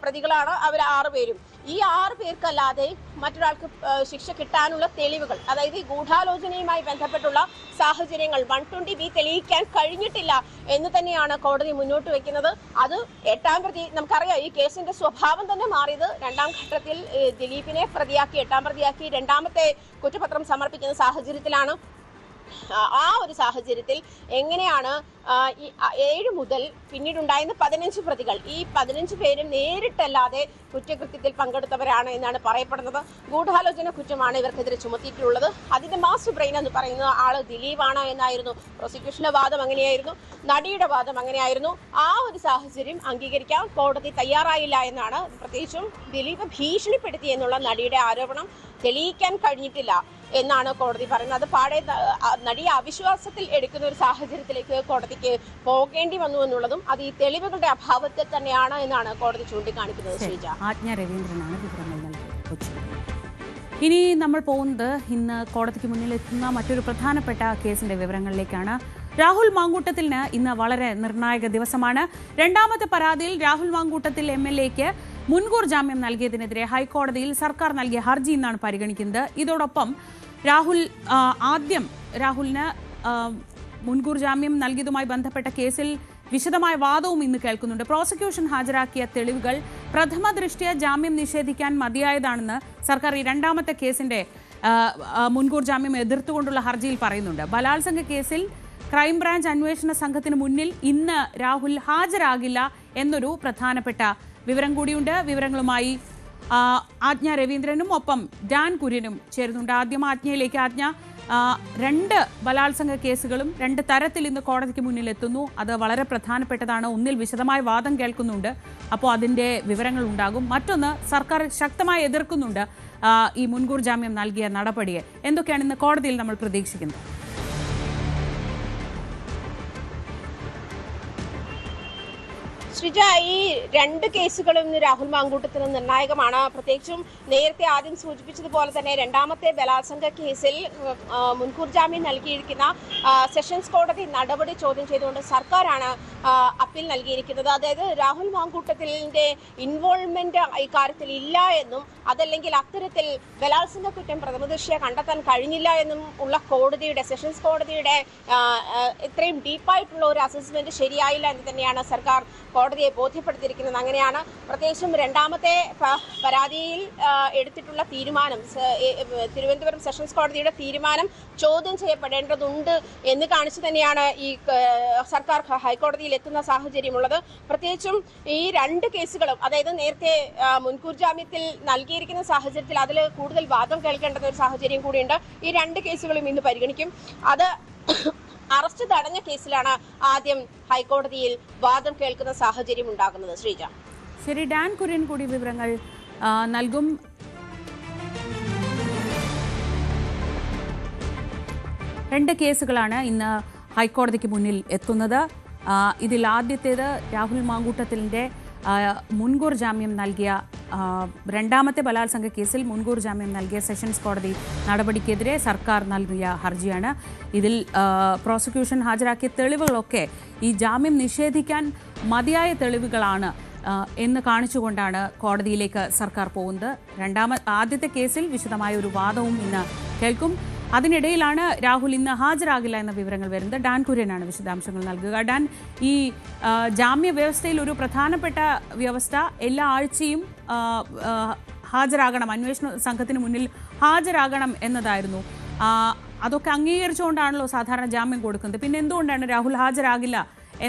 പ്രതികളാണ് അവർ 6 പേരും. ഈ 6 പേർക്കല്ലാതെ മറ്റൊരാൾക്ക് ശിക്ഷ കിട്ടാനുള്ള തെളിവുകൾ, അതായത് ഈ ഗൂഢാലോചനയുമായി ബന്ധപ്പെട്ടുള്ള സാഹചര്യങ്ങൾ 120B തെളിയിക്കാൻ കഴിഞ്ഞിട്ടില്ല എന്ന് തന്നെയാണ് കോടതി മുന്നോട്ട് വെക്കുന്നത്. അത് 8ാം പ്രതി, നമുക്കറിയാം ഈ കേസിന്റെ സ്വഭാവം തന്നെ മാറിയത് 2ാം ഘട്ടത്തിൽ ദിലീപിനെ പ്രതിയാക്കി 8ാം പ്രതിയാക്കി 2ാമത്തെ കുറ്റപത്രം സമർപ്പിക്കുന്ന സാഹചര്യത്തിലാണ്. ആ ഒരു സാഹചര്യത്തിൽ എങ്ങനെയാണ് ഈ 7 മുതൽ പിന്നീടുണ്ടായിരുന്ന 15 പ്രതികൾ, ഈ 15 പേരും നേരിട്ടല്ലാതെ കുറ്റകൃത്യത്തിൽ പങ്കെടുത്തവരാണ് എന്നാണ് പറയപ്പെടുന്നത്. ഗൂഢാലോചന കുറ്റമാണ് ഇവർക്കെതിരെ ചുമത്തിയിട്ടുള്ളത്. അതിന്റെ മാസ്റ്റർ ബ്രെയിൻ എന്ന് പറയുന്ന ആള് ദിലീപാണ് എന്നായിരുന്നു പ്രോസിക്യൂഷന്റെ വാദം. അങ്ങനെയായിരുന്നു, നടിയുടെ വാദം അങ്ങനെയായിരുന്നു. ആ ഒരു സാഹചര്യം അംഗീകരിക്കാൻ കോടതി തയ്യാറായില്ല എന്നാണ്. പ്രത്യേകിച്ചും ദിലീപ് ഭീഷണിപ്പെടുത്തി എന്നുള്ള നടിയുടെ ആരോപണം തെളിയിക്കാൻ കഴിഞ്ഞിട്ടില്ല എന്നാണ് കോടതി പറയുന്നത്. അത് പാടെ നടിയെ അവിശ്വാസത്തിൽ എടുക്കുന്ന ഒരു സാഹചര്യത്തിലേക്ക് കോടതിക്ക് പോകേണ്ടി വന്നു എന്നുള്ളതും അത് ഈ തെളിവുകളുടെ അഭാവത്തിൽ തന്നെയാണ് എന്നാണ് കോടതി ചൂണ്ടിക്കാണിക്കുന്നത്. ശ്രീജ, ആജ്ഞ രവീന്ദ്രനാണ് വിവരങ്ങൾ നൽകിയത്. ഇനി നമ്മൾ പോകുന്നത് ഇന്ന് കോടതിക്ക് മുന്നിൽ എത്തുന്ന മറ്റൊരു പ്രധാനപ്പെട്ട കേസിന്റെ വിവരങ്ങളിലേക്കാണ്. രാഹുൽ മാങ്കൂട്ടത്തിന് ഇന്ന് വളരെ നിർണായക ദിവസമാണ്. രണ്ടാമത്തെ പരാതിയിൽ രാഹുൽ മാങ്കൂട്ടത്തിൽ MLAക്ക് മുൻകൂർ ജാമ്യം നൽകിയതിനെതിരെ ഹൈക്കോടതിയിൽ സർക്കാർ നൽകിയ ഹർജി ഇന്നാണ് പരിഗണിക്കുന്നത്. ഇതോടൊപ്പം രാഹുലിന് മുൻകൂർ ജാമ്യം നൽകിയതുമായി ബന്ധപ്പെട്ട കേസിൽ വിശദമായ വാദവും ഇന്ന് കേൾക്കുന്നുണ്ട്. പ്രോസിക്യൂഷൻ ഹാജരാക്കിയ തെളിവുകൾ പ്രഥമ ദൃഷ്ട്യാ ജാമ്യം നിഷേധിക്കാൻ മതിയായതാണെന്ന് സർക്കാർ ഈ രണ്ടാമത്തെ കേസിന്റെ മുൻകൂർ ജാമ്യം എതിർത്തുകൊണ്ടുള്ള ഹർജിയിൽ പറയുന്നുണ്ട്. ബലാത്സംഗ കേസിൽ ക്രൈംബ്രാഞ്ച് അന്വേഷണ സംഘത്തിന് മുന്നിൽ ഇന്ന് രാഹുൽ ഹാജരാകില്ല എന്നൊരു പ്രധാനപ്പെട്ട വിവരം കൂടിയുണ്ട്. വിവരങ്ങളുമായി ആജ്ഞ രവീന്ദ്രനും ഒപ്പം ഡാൻ കുര്യനും ചേരുന്നുണ്ട്. ആദ്യം ആജ്ഞയിലേക്ക്. ആജ്ഞ, 2 ബലാത്സംഗ കേസുകളും 2 തരത്തിൽ ഇന്ന് കോടതിക്ക് മുന്നിൽ എത്തുന്നു. അത് വളരെ പ്രധാനപ്പെട്ടതാണ്. ഒന്നിൽ വിശദമായ വാദം കേൾക്കുന്നുണ്ട്, അപ്പോൾ അതിൻ്റെ വിവരങ്ങൾ ഉണ്ടാകും. മറ്റൊന്ന്, സർക്കാർ ശക്തമായി എതിർക്കുന്നുണ്ട് ഈ മുൻകൂർ ജാമ്യം നൽകിയ നടപടിയെ. എന്തൊക്കെയാണ് ഇന്ന് കോടതിയിൽ നമ്മൾ പ്രതീക്ഷിക്കുന്നത്? ശ്രീജ, ഈ 2 കേസുകളും ഇന്ന് രാഹുൽ മാങ്കൂട്ടത്തിന് നിർണായകമാണ്. പ്രത്യേകിച്ചും നേരത്തെ ആദ്യം സൂചിപ്പിച്ചതുപോലെ തന്നെ രണ്ടാമത്തെ ബലാത്സംഗ കേസിൽ മുൻകൂർ ജാമ്യം നൽകിയിരിക്കുന്ന സെഷൻസ് കോടതി നടപടി ചോദ്യം ചെയ്തുകൊണ്ട് സർക്കാരാണ് അപ്പീൽ നൽകിയിരിക്കുന്നത്. അതായത് രാഹുൽ മാങ്കൂട്ടത്തിന്റെ ഇൻവോൾവ്മെന്റ് ഇക്കാര്യത്തിൽ ഇല്ല എന്നും അതല്ലെങ്കിൽ അത്തരത്തിൽ ബലാത്സംഗ കുറ്റം പ്രഥമദൃഷ്ട്യാ കണ്ടെത്താൻ കഴിഞ്ഞില്ല എന്നും ഉള്ള കോടതിയുടെ, സെഷൻസ് കോടതിയുടെ ഇത്രയും ഡീപ്പായിട്ടുള്ള ഒരു അസസ്മെന്റ് ശരിയായില്ല എന്ന് തന്നെയാണ് സർക്കാർ കോടതിയെ ബോധ്യപ്പെടുത്തിയിരിക്കുന്നത്. അങ്ങനെയാണ് പ്രത്യേകിച്ചും രണ്ടാമത്തെ പരാതിയിൽ എടുത്തിട്ടുള്ള തീരുമാനം, തിരുവനന്തപുരം സെഷൻസ് കോടതിയുടെ തീരുമാനം ചോദ്യം ചെയ്യപ്പെടേണ്ടതുണ്ട് എന്ന് കാണിച്ചു തന്നെയാണ് ഈ സർക്കാർ ഹൈക്കോടതിയിൽ എത്തുന്ന സാഹചര്യമുള്ളത്. പ്രത്യേകിച്ചും ഈ 2 കേസുകളും, അതായത് നേരത്തെ മുൻകൂർ ജാമ്യത്തിൽ നൽകിയിരിക്കുന്ന സാഹചര്യത്തിൽ അതിൽ കൂടുതൽ വാദം കേൾക്കേണ്ട ഒരു സാഹചര്യം കൂടിയുണ്ട്. ഈ 2 കേസുകളും ഇന്ന് പരിഗണിക്കും. അത് അറസ്റ്റ് തടഞ്ഞ കേസിലാണ് ആദ്യം ഹൈക്കോടതിയിൽ വാദം കേൾക്കുന്ന സാഹചര്യം ഉണ്ടാകുന്നത്. ശ്രീജ, ശരി. ഡാൻ കുര്യൻ കൂടി വിവരങ്ങൾ നൽകും. രണ്ട് കേസുകളാണ് ഇന്ന് ഹൈക്കോടതിക്ക് മുന്നിൽ എത്തുന്നത്. ഇതിൽ ആദ്യത്തേത് രാഹുൽ മാങ്കൂട്ടത്തിലിൻ്റെ മുൻകൂർ ജാമ്യം നൽകിയ രണ്ടാമത്തെ ബലാത്സംഗ കേസിൽ മുൻകൂർ ജാമ്യം നൽകിയ സെഷൻസ് കോടതി നടപടിക്കെതിരെ സർക്കാർ നൽകിയ ഹർജിയാണ്. ഇതിൽ പ്രോസിക്യൂഷൻ ഹാജരാക്കിയ തെളിവുകളൊക്കെ ഈ ജാമ്യം നിഷേധിക്കാൻ മതിയായ തെളിവുകളാണ് എന്ന് കാണിച്ചുകൊണ്ടാണ് കോടതിയിലേക്ക് സർക്കാർ പോകുന്നത്. ആദ്യത്തെ കേസിൽ വിശദമായ ഒരു വാദവും ഇന്ന് കേൾക്കും. അതിനിടയിലാണ് രാഹുൽ ഇന്ന് ഹാജരാകില്ല എന്ന വിവരങ്ങൾ വരുന്നത്. ഡാൻ കുര്യനാണ് വിശദാംശങ്ങൾ നൽകുക. ഡാൻ, ഈ ജാമ്യ വ്യവസ്ഥയിൽ ഒരു പ്രധാനപ്പെട്ട വ്യവസ്ഥ എല്ലാ ആഴ്ചയും ഹാജരാകണം, അന്വേഷണ സംഘത്തിന് മുന്നിൽ ഹാജരാകണം എന്നതായിരുന്നു. അതൊക്കെ അംഗീകരിച്ചുകൊണ്ടാണല്ലോ സാധാരണ ജാമ്യം കൊടുക്കുന്നത്. പിന്നെ എന്തുകൊണ്ടാണ് രാഹുൽ ഹാജരാകില്ല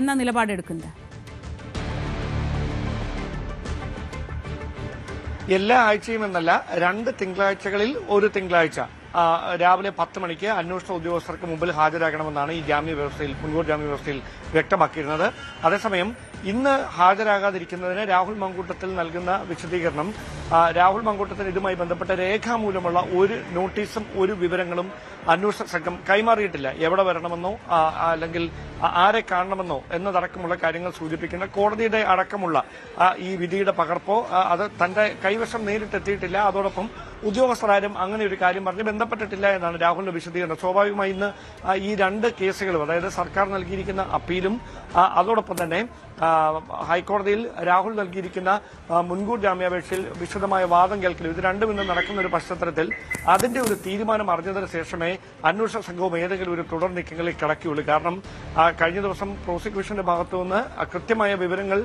എന്ന നിലപാടെടുക്കുന്നത്? എല്ലാ ആഴ്ചയും എന്നല്ല, 2 തിങ്കളാഴ്ചകളിൽ ഒരു തിങ്കളാഴ്ച രാവിലെ 10 മണിക്ക് അന്വേഷണ ഉദ്യോഗസ്ഥർക്ക് മുമ്പിൽ ഹാജരാകണമെന്നാണ് ഈ ജാമ്യ വ്യവസ്ഥയിൽ, മുൻകൂർ ജാമ്യ വ്യവസ്ഥയിൽ വ്യക്തമാക്കിയിരുന്നത്. അതേസമയം ഇന്ന് ഹാജരാകാതിരിക്കുന്നതിന് രാഹുൽ മാങ്കൂട്ടത്തിൽ നൽകുന്ന വിശദീകരണം, രാഹുൽ മാങ്കൂട്ടത്തിന് ഇതുമായി ബന്ധപ്പെട്ട രേഖാമൂലമുള്ള ഒരു നോട്ടീസും ഒരു വിവരങ്ങളും അന്വേഷണ സംഘം കൈമാറിയിട്ടില്ല. എവിടെ വരണമെന്നോ അല്ലെങ്കിൽ ആരെ കാണണമെന്നോ എന്നതടക്കമുള്ള കാര്യങ്ങൾ സൂചിപ്പിക്കുന്ന കോടതിയുടെ അടക്കമുള്ള ഈ വിധിയുടെ പകർപ്പോ അത് തന്റെ കൈവശം നേരിട്ടെത്തിയിട്ടില്ല. അതോടൊപ്പം ഉദ്യോഗസ്ഥരാരും അങ്ങനെ ഒരു കാര്യം പറഞ്ഞ് ബന്ധപ്പെട്ടിട്ടില്ല എന്നാണ് രാഹുലിന്റെ വിശദീകരണം. സ്വാഭാവികമായി ഇന്ന് ഈ 2 കേസുകളും, അതായത് സർക്കാർ നൽകിയിരിക്കുന്ന അപ്പീലും അതോടൊപ്പം തന്നെ ഹൈക്കോടതിയിൽ രാഹുൽ നൽകിയിരിക്കുന്ന മുൻകൂർ ജാമ്യാപേക്ഷയിൽ വിശദമായ വാദം കേൾക്കലും, ഇത് രണ്ടും ഇന്ന് നടക്കുന്ന ഒരു പശ്ചാത്തലത്തിൽ അതിന്റെ ഒരു തീരുമാനം അറിഞ്ഞതിന് ശേഷമേ അന്വേഷണ സംഘവും ഏതെങ്കിലും ഒരു തുടർ നീക്കങ്ങളിൽ കടക്കുകയുള്ളൂ. കാരണം കഴിഞ്ഞ ദിവസം പ്രോസിക്യൂഷന്റെ ഭാഗത്തുനിന്ന് കൃത്യമായ വിവരങ്ങൾ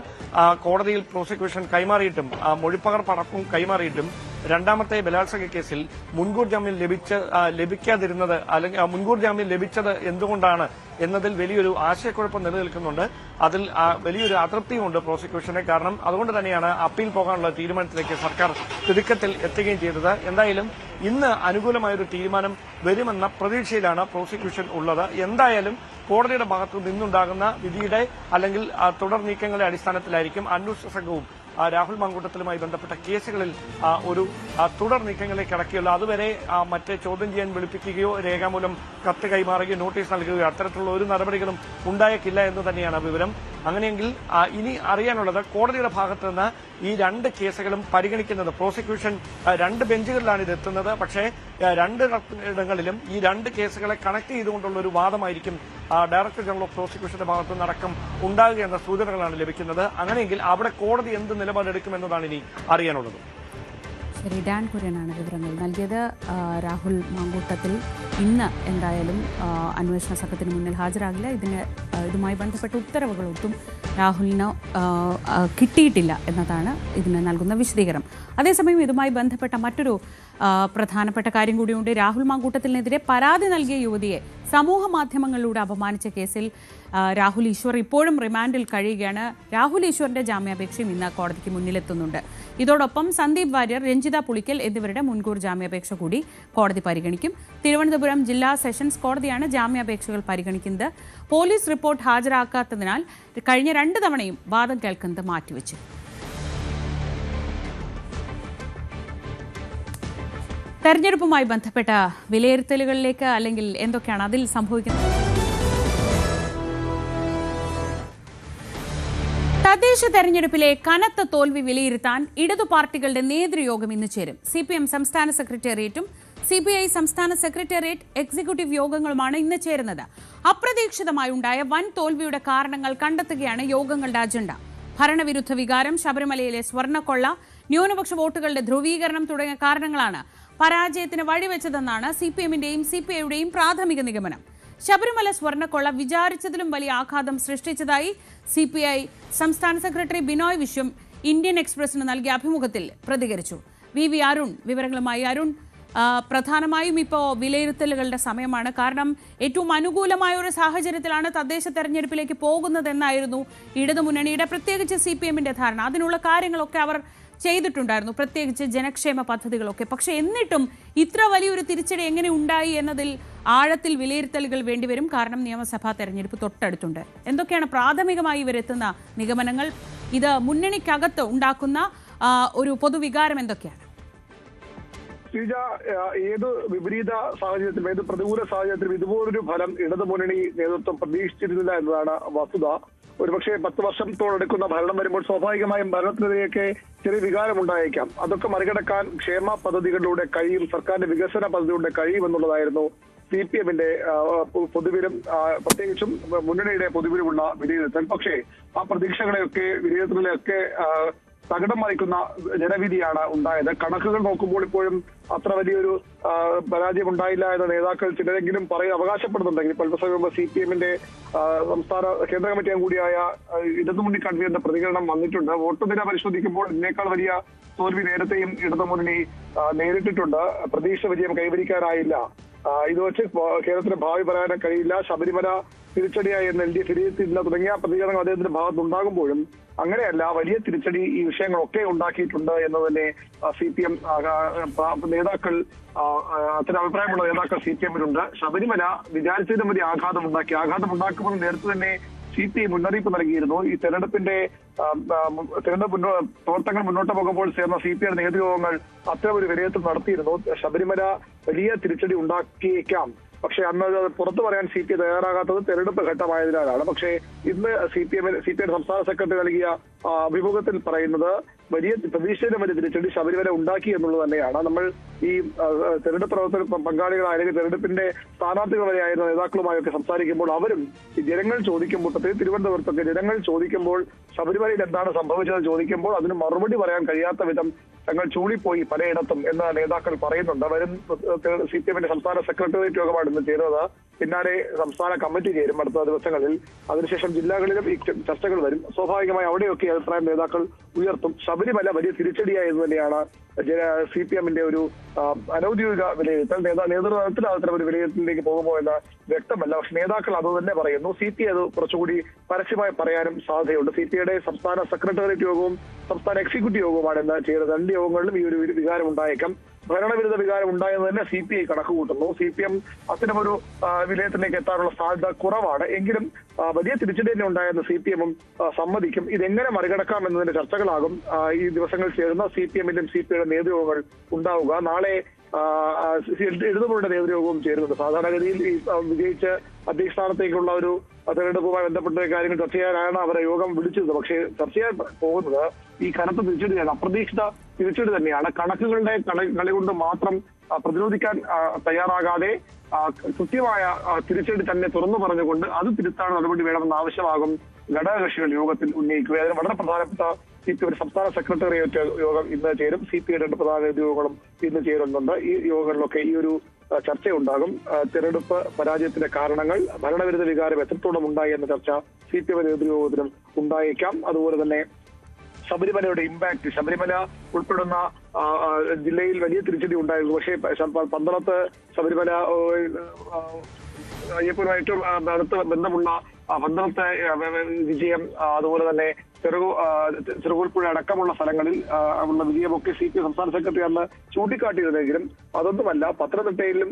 കോടതിയിൽ പ്രോസിക്യൂഷൻ കൈമാറിയിട്ടും മൊഴിപ്പകർപ്പടക്കം കൈമാറിയിട്ടും രണ്ടാമത്തെ ബലാത്സംഗ കേസിൽ മുൻകൂർ ജാമ്യം ലഭിക്കാതിരുന്നത് അല്ലെങ്കിൽ മുൻകൂർ ജാമ്യം ലഭിച്ചത് എന്തുകൊണ്ടാണ് എന്നതിൽ വലിയൊരു ആശയക്കുഴപ്പം നിലനിൽക്കുന്നുണ്ട്. അതിൽ വലിയൊരു അതൃപ്തിയുമുണ്ട് പ്രോസിക്യൂഷനെ. കാരണം അതുകൊണ്ട് തന്നെയാണ് അപ്പീൽ പോകാനുള്ള തീരുമാനത്തിലേക്ക് സർക്കാർ തിടുക്കത്തിൽ എത്തുകയും ചെയ്തത്. എന്തായാലും ഇന്ന് അനുകൂലമായൊരു തീരുമാനം വരുമെന്ന പ്രതീക്ഷയിലാണ് പ്രോസിക്യൂഷൻ ഉള്ളത്. എന്തായാലും കോടതിയുടെ ഭാഗത്തു നിന്നുണ്ടാകുന്ന വിധിയുടെ അല്ലെങ്കിൽ തുടർ നീക്കങ്ങളുടെ അടിസ്ഥാനത്തിലായിരിക്കും അന്വേഷണ സംഘവും രാഹുൽ മാങ്കൂട്ടത്തിലുമായി ബന്ധപ്പെട്ട കേസുകളിൽ ഒരു തുടർ നീക്കങ്ങളിലേക്ക് കടക്കുകയുള്ളൂ. അതുവരെ മറ്റേ ചോദ്യം ചെയ്യാൻ വിളിപ്പിക്കുകയോ രേഖാമൂലം കത്ത് കൈമാറുകയോ നോട്ടീസ് നൽകുകയോ അത്തരത്തിലുള്ള ഒരു നടപടികളും ഉണ്ടായേക്കില്ല എന്ന് തന്നെയാണ് വിവരം. അങ്ങനെയെങ്കിൽ ഇനി അറിയാനുള്ളത് കോടതിയുടെ ഭാഗത്ത് നിന്ന് ഈ രണ്ട് കേസുകളും പരിഗണിക്കുന്നത്. പ്രോസിക്യൂഷൻ രണ്ട് ബെഞ്ചുകളിലാണ് ഇത് എത്തുന്നത്. പക്ഷേ രണ്ടിടങ്ങളിലും ഈ രണ്ട് കേസുകളെ കണക്ട് ചെയ്തുകൊണ്ടുള്ള ഒരു വാദമായിരിക്കും ഡയറക്ടർ ജനറൽ ഓഫ് പ്രോസിക്യൂഷന്റെ ഭാഗത്തു നിന്നടക്കം ഉണ്ടാകുക എന്ന സൂചനകളാണ് ലഭിക്കുന്നത്. അങ്ങനെയെങ്കിൽ അവിടെ കോടതി എന്ത് നിലപാടെടുക്കുമെന്നതാണ് ഇനി അറിയാനുള്ളത്. ശരി, ഡാൻ കുര്യനാണ് വിവരങ്ങൾ നൽകിയത്. രാഹുൽ മാങ്കൂട്ടത്തിൽ ഇന്ന് എന്തായാലും അന്വേഷണ സംഘത്തിന് മുന്നിൽ ഹാജരാകില്ല. ഇതുമായി ബന്ധപ്പെട്ട ഉത്തരവുകളൊട്ടും രാഹുലിന് കിട്ടിയിട്ടില്ല എന്നതാണ് ഇതിന് നൽകുന്ന വിശദീകരണം. അതേസമയം ഇതുമായി ബന്ധപ്പെട്ട മറ്റൊരു പ്രധാനപ്പെട്ട കാര്യം കൂടിയുണ്ട്. രാഹുൽ മാങ്കൂട്ടത്തിനെതിരെ പരാതി നൽകിയ യുവതിയെ സമൂഹ മാധ്യമങ്ങളിലൂടെ അപമാനിച്ച കേസിൽ രാഹുൽ ഈശ്വർ ഇപ്പോഴും റിമാൻഡിൽ കഴിയുകയാണ്. രാഹുൽ ഈശ്വറിന്റെ ജാമ്യാപേക്ഷയും ഇന്ന് കോടതിക്ക് മുന്നിലെത്തുന്നുണ്ട്. ഇതോടൊപ്പം സന്ദീപ് വാര്യർ, രഞ്ജിത പുളിക്കൽ എന്നിവരുടെ മുൻകൂർ ജാമ്യാപേക്ഷ കൂടി കോടതി പരിഗണിക്കും. തിരുവനന്തപുരം ജില്ലാ സെഷൻസ് കോടതിയാണ് ജാമ്യാപേക്ഷകൾ പരിഗണിക്കുന്നത്. പോലീസ് റിപ്പോർട്ട് ഹാജരാക്കാത്തതിനാൽ കഴിഞ്ഞ 2 തവണയും വാദം കേൾക്കുന്നത് മാറ്റിവെച്ചു. തെരഞ്ഞെടുപ്പുമായി ബന്ധപ്പെട്ട വിലയിരുത്തലുകളിലേക്ക് അല്ലെങ്കിൽ എന്തൊക്കെയാണ് അതിൽ സംഭവിക്കുന്നത്? തദ്ദേശ തെരഞ്ഞെടുപ്പിലെ കനത്ത തോൽവി വിലയിരുത്താൻ ഇടതു പാർട്ടികളുടെ നേതൃയോഗം ഇന്ന് ചേരും. CPM സംസ്ഥാന സെക്രട്ടേറിയറ്റും CPI സംസ്ഥാന സെക്രട്ടേറിയറ്റ് എക്സിക്യൂട്ടീവ് യോഗങ്ങളുമാണ് ഇന്ന് ചേരുന്നത്. അപ്രതീക്ഷിതമായി ഉണ്ടായ വൻ തോൽവിയുടെ കാരണങ്ങൾ കണ്ടെത്തുകയാണ് യോഗങ്ങളുടെ അജണ്ട. ഭരണവിരുദ്ധ വികാരം, ശബരിമലയിലെ സ്വർണ്ണക്കൊള്ള, ന്യൂനപക്ഷ വോട്ടുകളുടെ ധ്രുവീകരണം തുടങ്ങിയ കാരണങ്ങളാണ് പരാജയത്തിന് വഴിവെച്ചതെന്നാണ് CPMന്റെയും CPIയുടെയും പ്രാഥമിക നിഗമനം. ശബരിമല സ്വർണ്ണക്കൊള്ള വിചാരിച്ചതിലും വലിയ ആഘാതം സൃഷ്ടിച്ചതായി CPI സംസ്ഥാന സെക്രട്ടറി ബിനോയ് വിശ്വം ഇന്ത്യൻ എക്സ്പ്രസിന് നൽകിയ അഭിമുഖത്തിൽ പ്രതികരിച്ചു. VV അരുൺ വിവരങ്ങളുമായി. അരുൺ, പ്രധാനമായും ഇപ്പോൾ വിലയിരുത്തലുകളുടെ സമയമാണ്. കാരണം ഏറ്റവും അനുകൂലമായ ഒരു സാഹചര്യത്തിലാണ് തദ്ദേശ തെരഞ്ഞെടുപ്പിലേക്ക് പോകുന്നതെന്നായിരുന്നു ഇടതുമുന്നണിയുടെ, പ്രത്യേകിച്ച് CPMന്റെ ധാരണ. അതിനുള്ള കാര്യങ്ങളൊക്കെ അവർ ചെയ്തിട്ടുണ്ടായിരുന്നു, പ്രത്യേകിച്ച് ജനക്ഷേമ പദ്ധതികളൊക്കെ. പക്ഷെ എന്നിട്ടും ഇത്ര വലിയൊരു തിരിച്ചടി എങ്ങനെ ഉണ്ടായി എന്നതിൽ ആഴത്തിൽ വിലയിരുത്തലുകൾ വേണ്ടിവരും. കാരണം നിയമസഭാ തെരഞ്ഞെടുപ്പ് തൊട്ടടുത്തുണ്ട്. എന്തൊക്കെയാണ് പ്രാഥമികമായി ഇവരെത്തുന്ന നിഗമനങ്ങൾ? ഇത് മുന്നണിക്കകത്ത് ഉണ്ടാക്കുന്ന ഒരു പൊതുവികാരം എന്തൊക്കെയാണ്? ഏത് വിപരീത സാഹചര്യത്തിലും ഏത് പ്രതികൂല സാഹചര്യത്തിലും ഇതുപോലൊരു ഫലം ഇടതുമുന്നണി നേതൃത്വം പ്രതീക്ഷിച്ചിരുന്നില്ല എന്നതാണ് വസ്തുത. ഒരുപക്ഷെ 10 വർഷത്തോടെടുക്കുന്ന ഭരണം വരുമ്പോൾ സ്വാഭാവികമായും ഭരണത്തിനെതിരെയൊക്കെ ചെറിയ വികാരമുണ്ടായേക്കാം. അതൊക്കെ മറികടക്കാൻ ക്ഷേമ പദ്ധതികളിലൂടെ കഴിയും, സർക്കാരിന്റെ വികസന പദ്ധതികളിലൂടെ കഴിയുമെന്നുള്ളതായിരുന്നു CPMന്റെ പൊതുവിലും പ്രത്യേകിച്ചും മുന്നണിയുടെ പൊതുവിലുമുള്ള വിലയിരുത്തൽ. പക്ഷേ ആ പ്രതീക്ഷകളെയൊക്കെ വിലയിരുത്തലിനെയൊക്കെ തകിടം മറിക്കുന്ന ജനവിധിയാണ് ഉണ്ടായത്. കണക്കുകൾ നോക്കുമ്പോൾ ഇപ്പോഴും അത്ര വലിയൊരു പരാജയം ഉണ്ടായില്ല എന്ന നേതാക്കൾ ചിലരെങ്കിലും അവകാശപ്പെടുന്നുണ്ടെങ്കിൽ ഇപ്പോൾ CPMന്റെ സംസ്ഥാന കേന്ദ്ര കമ്മിറ്റി അംഗം കൂടിയായ ഇടതുമുന്നണി കൺവീനറുടെ പ്രതികരണം വന്നിട്ടുണ്ട്. വോട്ട് നില പരിശോധിക്കുമ്പോൾ ഇതിനേക്കാൾ വലിയ തോൽവി നേരത്തെയും ഇടതുമുന്നണി നേരിട്ടിട്ടുണ്ട്. പ്രതീക്ഷ വിജയം കൈവരിക്കാനായില്ല. ഇത് വെച്ച് കേരളത്തിന്റെ ഭാവി പറയാൻ കഴിയില്ല. ശബരിമല തിരിച്ചടിയായി എന്ന് LDF വിലയിരുത്തിയില്ല തുടങ്ങിയ പ്രതികരണങ്ങൾ അദ്ദേഹത്തിന്റെ ഭാഗത്തുണ്ടാകുമ്പോഴും അങ്ങനെയല്ല, വലിയ തിരിച്ചടി ഈ വിഷയങ്ങളൊക്കെ ഉണ്ടാക്കിയിട്ടുണ്ട് എന്ന് തന്നെ CPM നേതാക്കൾ, അത്തരം അഭിപ്രായമുള്ള നേതാക്കൾ CPMലുണ്ട്. ശബരിമല വിചാരിച്ചതിലും വലിയ ആഘാതം ഉണ്ടാക്കുമെന്ന് നേരത്തെ തന്നെ CPI മുന്നറിയിപ്പ് നൽകിയിരുന്നു. ഈ തെരഞ്ഞെടുപ്പ് പ്രവർത്തനങ്ങൾ മുന്നോട്ട് പോകുമ്പോൾ ചേർന്ന CPI നേതൃയോഗങ്ങൾ അത്തരം ഒരു വിലയിരുത്തൽ നടത്തിയിരുന്നു. ശബരിമല വലിയ തിരിച്ചടി ഉണ്ടാക്കിയേക്കാം. പക്ഷെ അന്ന് അത് പുറത്തു പറയാൻ CPI തയ്യാറാകാത്തത് തെരഞ്ഞെടുപ്പ് ഘട്ടമായതിനാലാണ്. പക്ഷേ ഇന്ന് CPI സംസ്ഥാന സെക്രട്ടറി നൽകിയ അഭിമുഖത്തിൽ പറയുന്നത് വലിയ പ്രതീക്ഷയിലും വലിയ തിരിച്ചടി ശബരിമല ഉണ്ടാക്കി എന്നുള്ളത് തന്നെയാണ്. നമ്മൾ ഈ തെരഞ്ഞെടുപ്പ് പ്രവർത്തന പങ്കാളികളായ അല്ലെങ്കിൽ തെരഞ്ഞെടുപ്പിന്റെ സ്ഥാനാർത്ഥികളായിരുന്ന നേതാക്കളുമായൊക്കെ സംസാരിക്കുമ്പോൾ അവരും ഈ ജനങ്ങൾ ചോദിക്കുമ്പോൾ, പ്രത്യേകിച്ച് തിരുവനന്തപുരത്തൊക്കെ ജനങ്ങൾ ചോദിക്കുമ്പോൾ ശബരിമലയിൽ എന്താണ് സംഭവിച്ചതെന്ന് ചോദിക്കുമ്പോൾ അതിന് മറുപടി പറയാൻ കഴിയാത്ത വിധം തങ്ങൾ ചൂളിപ്പോയി പലയിടത്തും എന്ന് നേതാക്കൾ പറയുന്നുണ്ട്. വരും CPMന്റെ സംസ്ഥാന സെക്രട്ടേറിയറ്റ് യോഗമാണ് ഇന്ന് ചേരുന്നത്. പിന്നാലെ സംസ്ഥാന കമ്മിറ്റി ചേരും അടുത്ത ദിവസങ്ങളിൽ. അതിനുശേഷം ജില്ലകളിലും ഈ ചർച്ചകൾ വരും. സ്വാഭാവികമായി അവിടെയൊക്കെ അഭിപ്രായം നേതാക്കൾ ഉയർത്തും. ശബരിമല വലിയ തിരിച്ചടിയായെന്ന് തന്നെയാണ് CPM-ന്റെ ഒരു അനൌദ്യോഗിക വിലയിരുത്തൽ. നേതൃത്വത്തിൽ അത്തരം ഒരു വിലയിരുത്തലിലേക്ക് പോകുമോ എന്ന് വ്യക്തമല്ല. പക്ഷെ നേതാക്കൾ അത് തന്നെ പറയുന്നു. CPI അത് കുറച്ചുകൂടി പരസ്യമായി പറയാനും സാധ്യതയുണ്ട്. CPI-യുടെ സംസ്ഥാന സെക്രട്ടേറിയറ്റ് യോഗവും സംസ്ഥാന എക്സിക്യൂട്ടീവ് യോഗവുമാണ് ഇന്ന് ചേരുന്നത്. രണ്ട് യോഗങ്ങളിലും ഈ ഒരു വികാരം ഉണ്ടായേക്കാം. ഭരണവിരുദ്ധ വികാരം ഉണ്ടായെന്ന് തന്നെ CPI കണക്ക് കൂട്ടുന്നു. CPM അത്തരമൊരു വിലയത്തിലേക്ക് എത്താനുള്ള സാധ്യത കുറവാണ്. എങ്കിലും വലിയ തിരിച്ചടി തന്നെ ഉണ്ടായെന്ന് CPM-ഉം സമ്മതിക്കും. ഇതെങ്ങനെ മറികടക്കാം എന്നതിന്റെ ചർച്ചകളാകും ഈ ദിവസങ്ങളിൽ ചേരുന്ന CPM-ന്റെയും CPI-യുടെ നേതൃയോഗങ്ങൾ ഉണ്ടാവുക. നാളെ ഇടതുമുന്നണിയുടെ നേതൃയോഗവും ചേരുന്നുണ്ട്. സാധാരണഗതിയിൽ ഈ വിജയിച്ച് അധ്യക്ഷ സ്ഥാനത്തേക്കുള്ള ഒരു തെരഞ്ഞെടുപ്പുമായി ബന്ധപ്പെട്ട കാര്യങ്ങൾ ചർച്ച ചെയ്യാനാണ് അവരെ യോഗം വിളിച്ചത്. പക്ഷേ ചർച്ച ചെയ്യാൻ പോകുന്നത് ഈ കനത്ത തിരിച്ചടിയാണ്. അപ്രതീക്ഷിത തിരിച്ചടി തന്നെയാണ്. കണക്കുകളുടെ കളി കൊണ്ട് മാത്രം പ്രതിരോധിക്കാൻ തയ്യാറാകാതെ കൃത്യമായ തിരിച്ചടി തന്നെ തുറന്നു പറഞ്ഞുകൊണ്ട് അത് തിരുത്താൻ നടപടി വേണമെന്ന ആവശ്യമാകും ഘടകകക്ഷികൾ യോഗത്തിൽ ഉന്നയിക്കുക. അതിന് വളരെ പ്രധാനപ്പെട്ട CPI സംസ്ഥാന സെക്രട്ടേറിയറ്റ് യോഗം ഇന്ന് ചേരും. CPI-യുടെ രണ്ട് പ്രധാന യോഗങ്ങളും ഇന്ന് ചേരുന്നുണ്ട്. ഈ യോഗങ്ങളിലൊക്കെ ഈ ഒരു ചർച്ചയുണ്ടാകും. തെരഞ്ഞെടുപ്പ് പരാജയത്തിന്റെ കാരണങ്ങൾ, ഭരണവിരുദ്ധ വികാരം എത്രത്തോളം ഉണ്ടായി എന്ന ചർച്ച CPI നേതൃയോഗത്തിലും ഉണ്ടായേക്കാം. അതുപോലെ തന്നെ ശബരിമലയുടെ ഇമ്പാക്ട്, ശബരിമല ഉൾപ്പെടുന്ന ജില്ലയിൽ വലിയ തിരിച്ചടി ഉണ്ടായിരുന്നു. പക്ഷേ പന്തളത്ത് ശബരിമല അയ്യപ്പനുമായി ഏറ്റവും അടുത്ത ബന്ധമുള്ള പന്തളത്തെ വിജയം, അതുപോലെ തന്നെ ചെറുകോൽപ്പുഴ അടക്കമുള്ള സ്ഥലങ്ങളിൽ ഉള്ള വിജയമൊക്കെ CPI സംസ്ഥാന സെക്രട്ടറി അന്ന് ചൂണ്ടിക്കാട്ടിയിരുന്നെങ്കിലും അതൊന്നുമല്ല. പത്തനംതിട്ടയിലും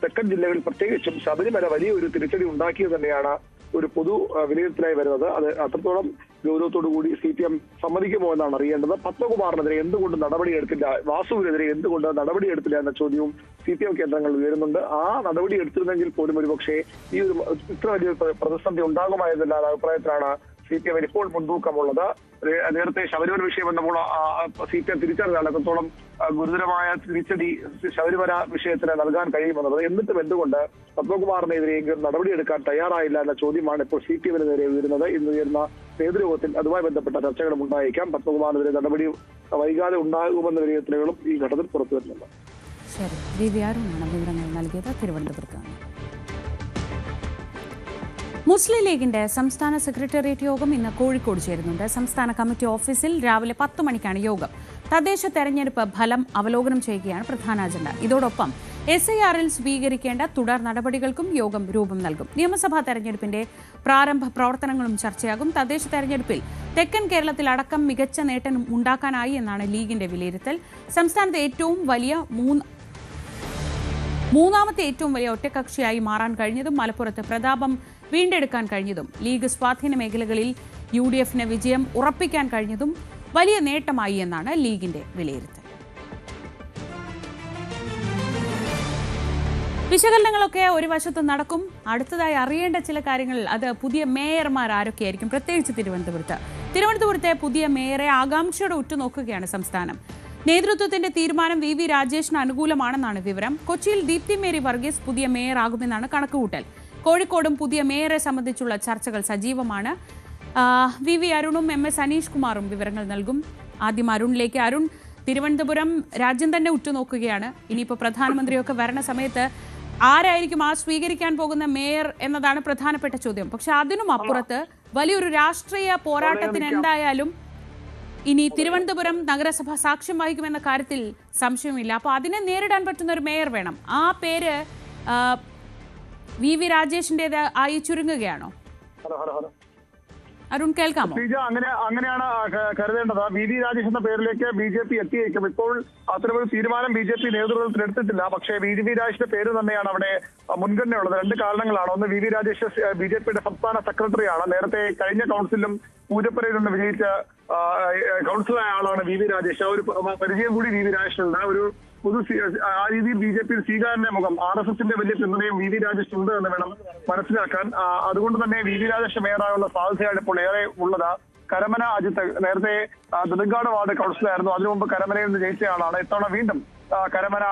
തെക്കൻ ജില്ലകളിൽ പ്രത്യേകിച്ചും ശബരിമല വലിയൊരു തിരിച്ചടി ഉണ്ടാക്കിയത് തന്നെയാണ് ഒരു പൊതു വിലയിരുത്തലായി വരുന്നത്. അത് അത്രത്തോളം ഗൗരവത്തോടു കൂടി CPM സമ്മതിക്കുമോ എന്നാണ് അറിയേണ്ടത്. പത്മകുമാറിനെതിരെ എന്തുകൊണ്ട് നടപടിയെടുത്തില്ല, വാസുവിനെതിരെ എന്തുകൊണ്ട് നടപടിയെടുത്തില്ല എന്ന ചോദ്യവും CPM കേന്ദ്രങ്ങൾ ഉയരുന്നുണ്ട്. ആ നടപടി എടുത്തിരുന്നെങ്കിൽ പോലും ഒരുപക്ഷെ ഈ ഒരു ഇത്ര വലിയ പ്രതിസന്ധി ഉണ്ടാകുമായിരുന്നില്ല എന്ന അഭിപ്രായത്തിലാണ് CPM ഇപ്പോൾ മുൻതൂക്കമുള്ളത്. നേരത്തെ ശബരിമല വിഷയം വന്നപ്പോൾ CPM തിരിച്ചറിഞ്ഞാൽ എത്രത്തോളം ഗുരുതരമായ തിരിച്ചടി ശബരിമല വിഷയത്തിന് നൽകാൻ കഴിയുമെന്നുള്ളത്. എന്നിട്ടും എന്തുകൊണ്ട് പത്മകുമാറിനെതിരെയെങ്കിലും നടപടിയെടുക്കാൻ തയ്യാറായില്ല എന്ന ചോദ്യമാണ് ഇപ്പോൾ CPM-ന് നേരെ ഉയരുന്നത്. ഇന്ന് ഉയർന്ന നേതൃയോഗത്തിൽ അതുമായി ബന്ധപ്പെട്ട ചർച്ചകളും ഉണ്ടായേക്കാം. പത്മകുമാറിനെതിരെ നടപടി വൈകാതെ ഉണ്ടാകുമെന്ന വിലയിരുത്തലുകളും ഈ ഘട്ടത്തിൽ പുറത്തു വരുന്നുണ്ട്. ശരി, ദിവ്യ അരുണാണ് വിവരങ്ങൾ നൽകിയത് തിരുവനന്തപുരത്ത് നിന്ന്. മുസ്ലിം ലീഗിന്റെ സംസ്ഥാന സെക്രട്ടേറിയറ്റ് യോഗം ഇന്ന് കോഴിക്കോട് ചേരുന്നുണ്ട്. സംസ്ഥാന കമ്മിറ്റി ഓഫീസിൽ രാവിലെ 10 മണിക്കാണ് യോഗം. തദ്ദേശ തെരഞ്ഞെടുപ്പ് ഫലം അവലോകനം ചെയ്യുകയാണ് പ്രധാന അജണ്ട. ഇതോടൊപ്പം SIR-ൽ സ്വീകരിക്കേണ്ട തുടർ നടപടികൾക്കും യോഗം രൂപം നൽകും. നിയമസഭാ തെരഞ്ഞെടുപ്പിന്റെ പ്രാരംഭ പ്രവർത്തനങ്ങളും ചർച്ചയാകും. തദ്ദേശ തെരഞ്ഞെടുപ്പിൽ തെക്കൻ കേരളത്തിൽ അടക്കം മികച്ച നേട്ടം ഉണ്ടാക്കാനായി എന്നാണ് ലീഗിന്റെ വിലയിരുത്തൽ. സംസ്ഥാനത്തെ മൂന്നാമത്തെ ഏറ്റവും വലിയ ഒറ്റക്കക്ഷിയായി മാറാൻ കഴിഞ്ഞതും മലപ്പുറത്ത് പ്രതാപം വീണ്ടെടുക്കാൻ കഴിഞ്ഞതും ലീഗ് സ്വാധീന മേഖലകളിൽ UDF-ന് വിജയം ഉറപ്പിക്കാൻ കഴിഞ്ഞതും വലിയ നേട്ടമായി എന്നാണ് ലീഗിന്റെ വിലയിരുത്തൽ. വിശകലനങ്ങളൊക്കെ ഒരു വശത്ത് നടക്കും. അടുത്തതായി അറിയേണ്ട ചില കാര്യങ്ങൾ, അത് പുതിയ മേയർമാർ ആരൊക്കെയായിരിക്കും, പ്രത്യേകിച്ച് തിരുവനന്തപുരത്തെ പുതിയ മേയറെ ആകാംക്ഷയോടെ ഉറ്റുനോക്കുകയാണ് സംസ്ഥാനം. നേതൃത്വത്തിന്റെ തീരുമാനം VV രാജേഷിന് അനുകൂലമാണെന്നാണ് വിവരം. കൊച്ചിയിൽ ദീപ്തി മേരി വർഗീസ് പുതിയ മേയർ ആകുമെന്നാണ് കണക്കുകൂട്ടൽ. കോഴിക്കോടും പുതിയ മേയറെ സംബന്ധിച്ചുള്ള ചർച്ചകൾ സജീവമാണ്. VV അരുണും MS അനീഷ് കുമാറും വിവരങ്ങൾ നൽകും. ആദ്യം അരുണിലേക്ക്. അരുൺ, തിരുവനന്തപുരം രാജ്യം തന്നെ ഉറ്റുനോക്കുകയാണ്. ഇനിയിപ്പോൾ പ്രധാനമന്ത്രിയൊക്കെ വരണ സമയത്ത് ആരായിരിക്കും ആ സ്വീകരിക്കാൻ പോകുന്ന മേയർ എന്നതാണ് പ്രധാനപ്പെട്ട ചോദ്യം. പക്ഷെ അതിനും അപ്പുറത്ത് വലിയൊരു രാഷ്ട്രീയ പോരാട്ടത്തിന് എന്തായാലും ഇനി തിരുവനന്തപുരം നഗരസഭ സാക്ഷ്യം വഹിക്കുമെന്ന കാര്യത്തിൽ സംശയമില്ല. അപ്പോൾ അതിനെ നേരിടാൻ പറ്റുന്ന ഒരു മേയർ വേണം. ആ പേര് VV രാജേഷിന്റേത് ആയി ചുരുങ്ങുകയാണോ? അരുൺ, കേൾക്കാമോ? അങ്ങനെയാണ് കരുതേണ്ടത്. VV രാജേഷ് എന്ന പേരിലേക്ക് BJP എത്തിയേക്കും. ഇപ്പോൾ അത്തരമൊരു തീരുമാനം BJP നേതൃത്വത്തിൽ എടുത്തിട്ടില്ല. പക്ഷേ VV രാജേഷിന്റെ പേര് തന്നെയാണ് അവിടെ മുൻഗണനയുള്ളത്. രണ്ട് കാരണങ്ങളാണ്. ഒന്ന്, VV രാജേഷ് BJP-യുടെ സംസ്ഥാന സെക്രട്ടറിയാണ്. നേരത്തെ കഴിഞ്ഞ കൗൺസിലും പൂജപ്പുരയിൽ നിന്ന് വിജയിച്ച കൗൺസിലറായ ആളാണ് VV രാജേഷ്. ആ ഒരു പരിചയം കൂടി VV രാജേഷിനുണ്ട്. ഒരു പൊതു ആ രീതിയിൽ BJP സ്വീകാരന്റെ മുഖം, RSS-ന്റെ വലിയ പിന്തുണയും VV രാജേഷ് ഉണ്ട് എന്ന് വേണം മനസ്സിലാക്കാൻ. അതുകൊണ്ട് തന്നെ VV രാജേഷ് മേയറായുള്ള സാധ്യതയാണ് ഇപ്പോൾ ഏറെ ഉള്ളത്. കരമന അജിത്ത് നേരത്തെ നെടുങ്കാട് വാർഡ് കൗൺസിലറായിരുന്നു. അതിനു മുമ്പ് കരമനയിൽ നിന്ന് ജയിച്ച ആളാണ്. ഇത്തവണ വീണ്ടും കരമന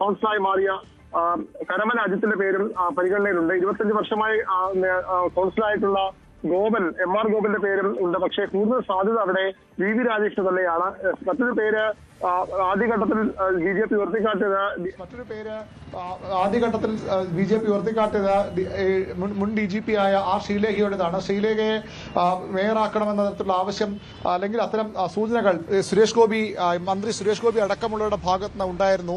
കൗൺസിലറായി മാറിയ കരമന അജിത്തിന്റെ പേരും പരിഗണനയിലുണ്ട്. 25 വർഷമായി കൗൺസിലറായിട്ടുള്ള ഗോപൻ, MR ഗോപന്റെ പേരും ഉണ്ട്. പക്ഷേ കൂടുതൽ സാധ്യത അവിടെ VV രാജേഷിന് തന്നെയാണ്. മറ്റൊരു പേര് ആദ്യഘട്ടത്തിൽ BJP ഉയർത്തിക്കാട്ടിയത്, മറ്റൊരു പേര് ആദ്യഘട്ടത്തിൽ BJP ഉയർത്തിക്കാട്ടിയത് മുൻ DGP ആയ ഷീലേഖയുടേതാണ്. ഷീലേഖയെ മേയറാക്കണമെന്ന തരത്തിലുള്ള ആവശ്യം അല്ലെങ്കിൽ അത്തരം സൂചനകൾ മന്ത്രി സുരേഷ് ഗോപി അടക്കമുള്ളവരുടെ ഭാഗത്ത് നിന്ന് ഉണ്ടായിരുന്നു.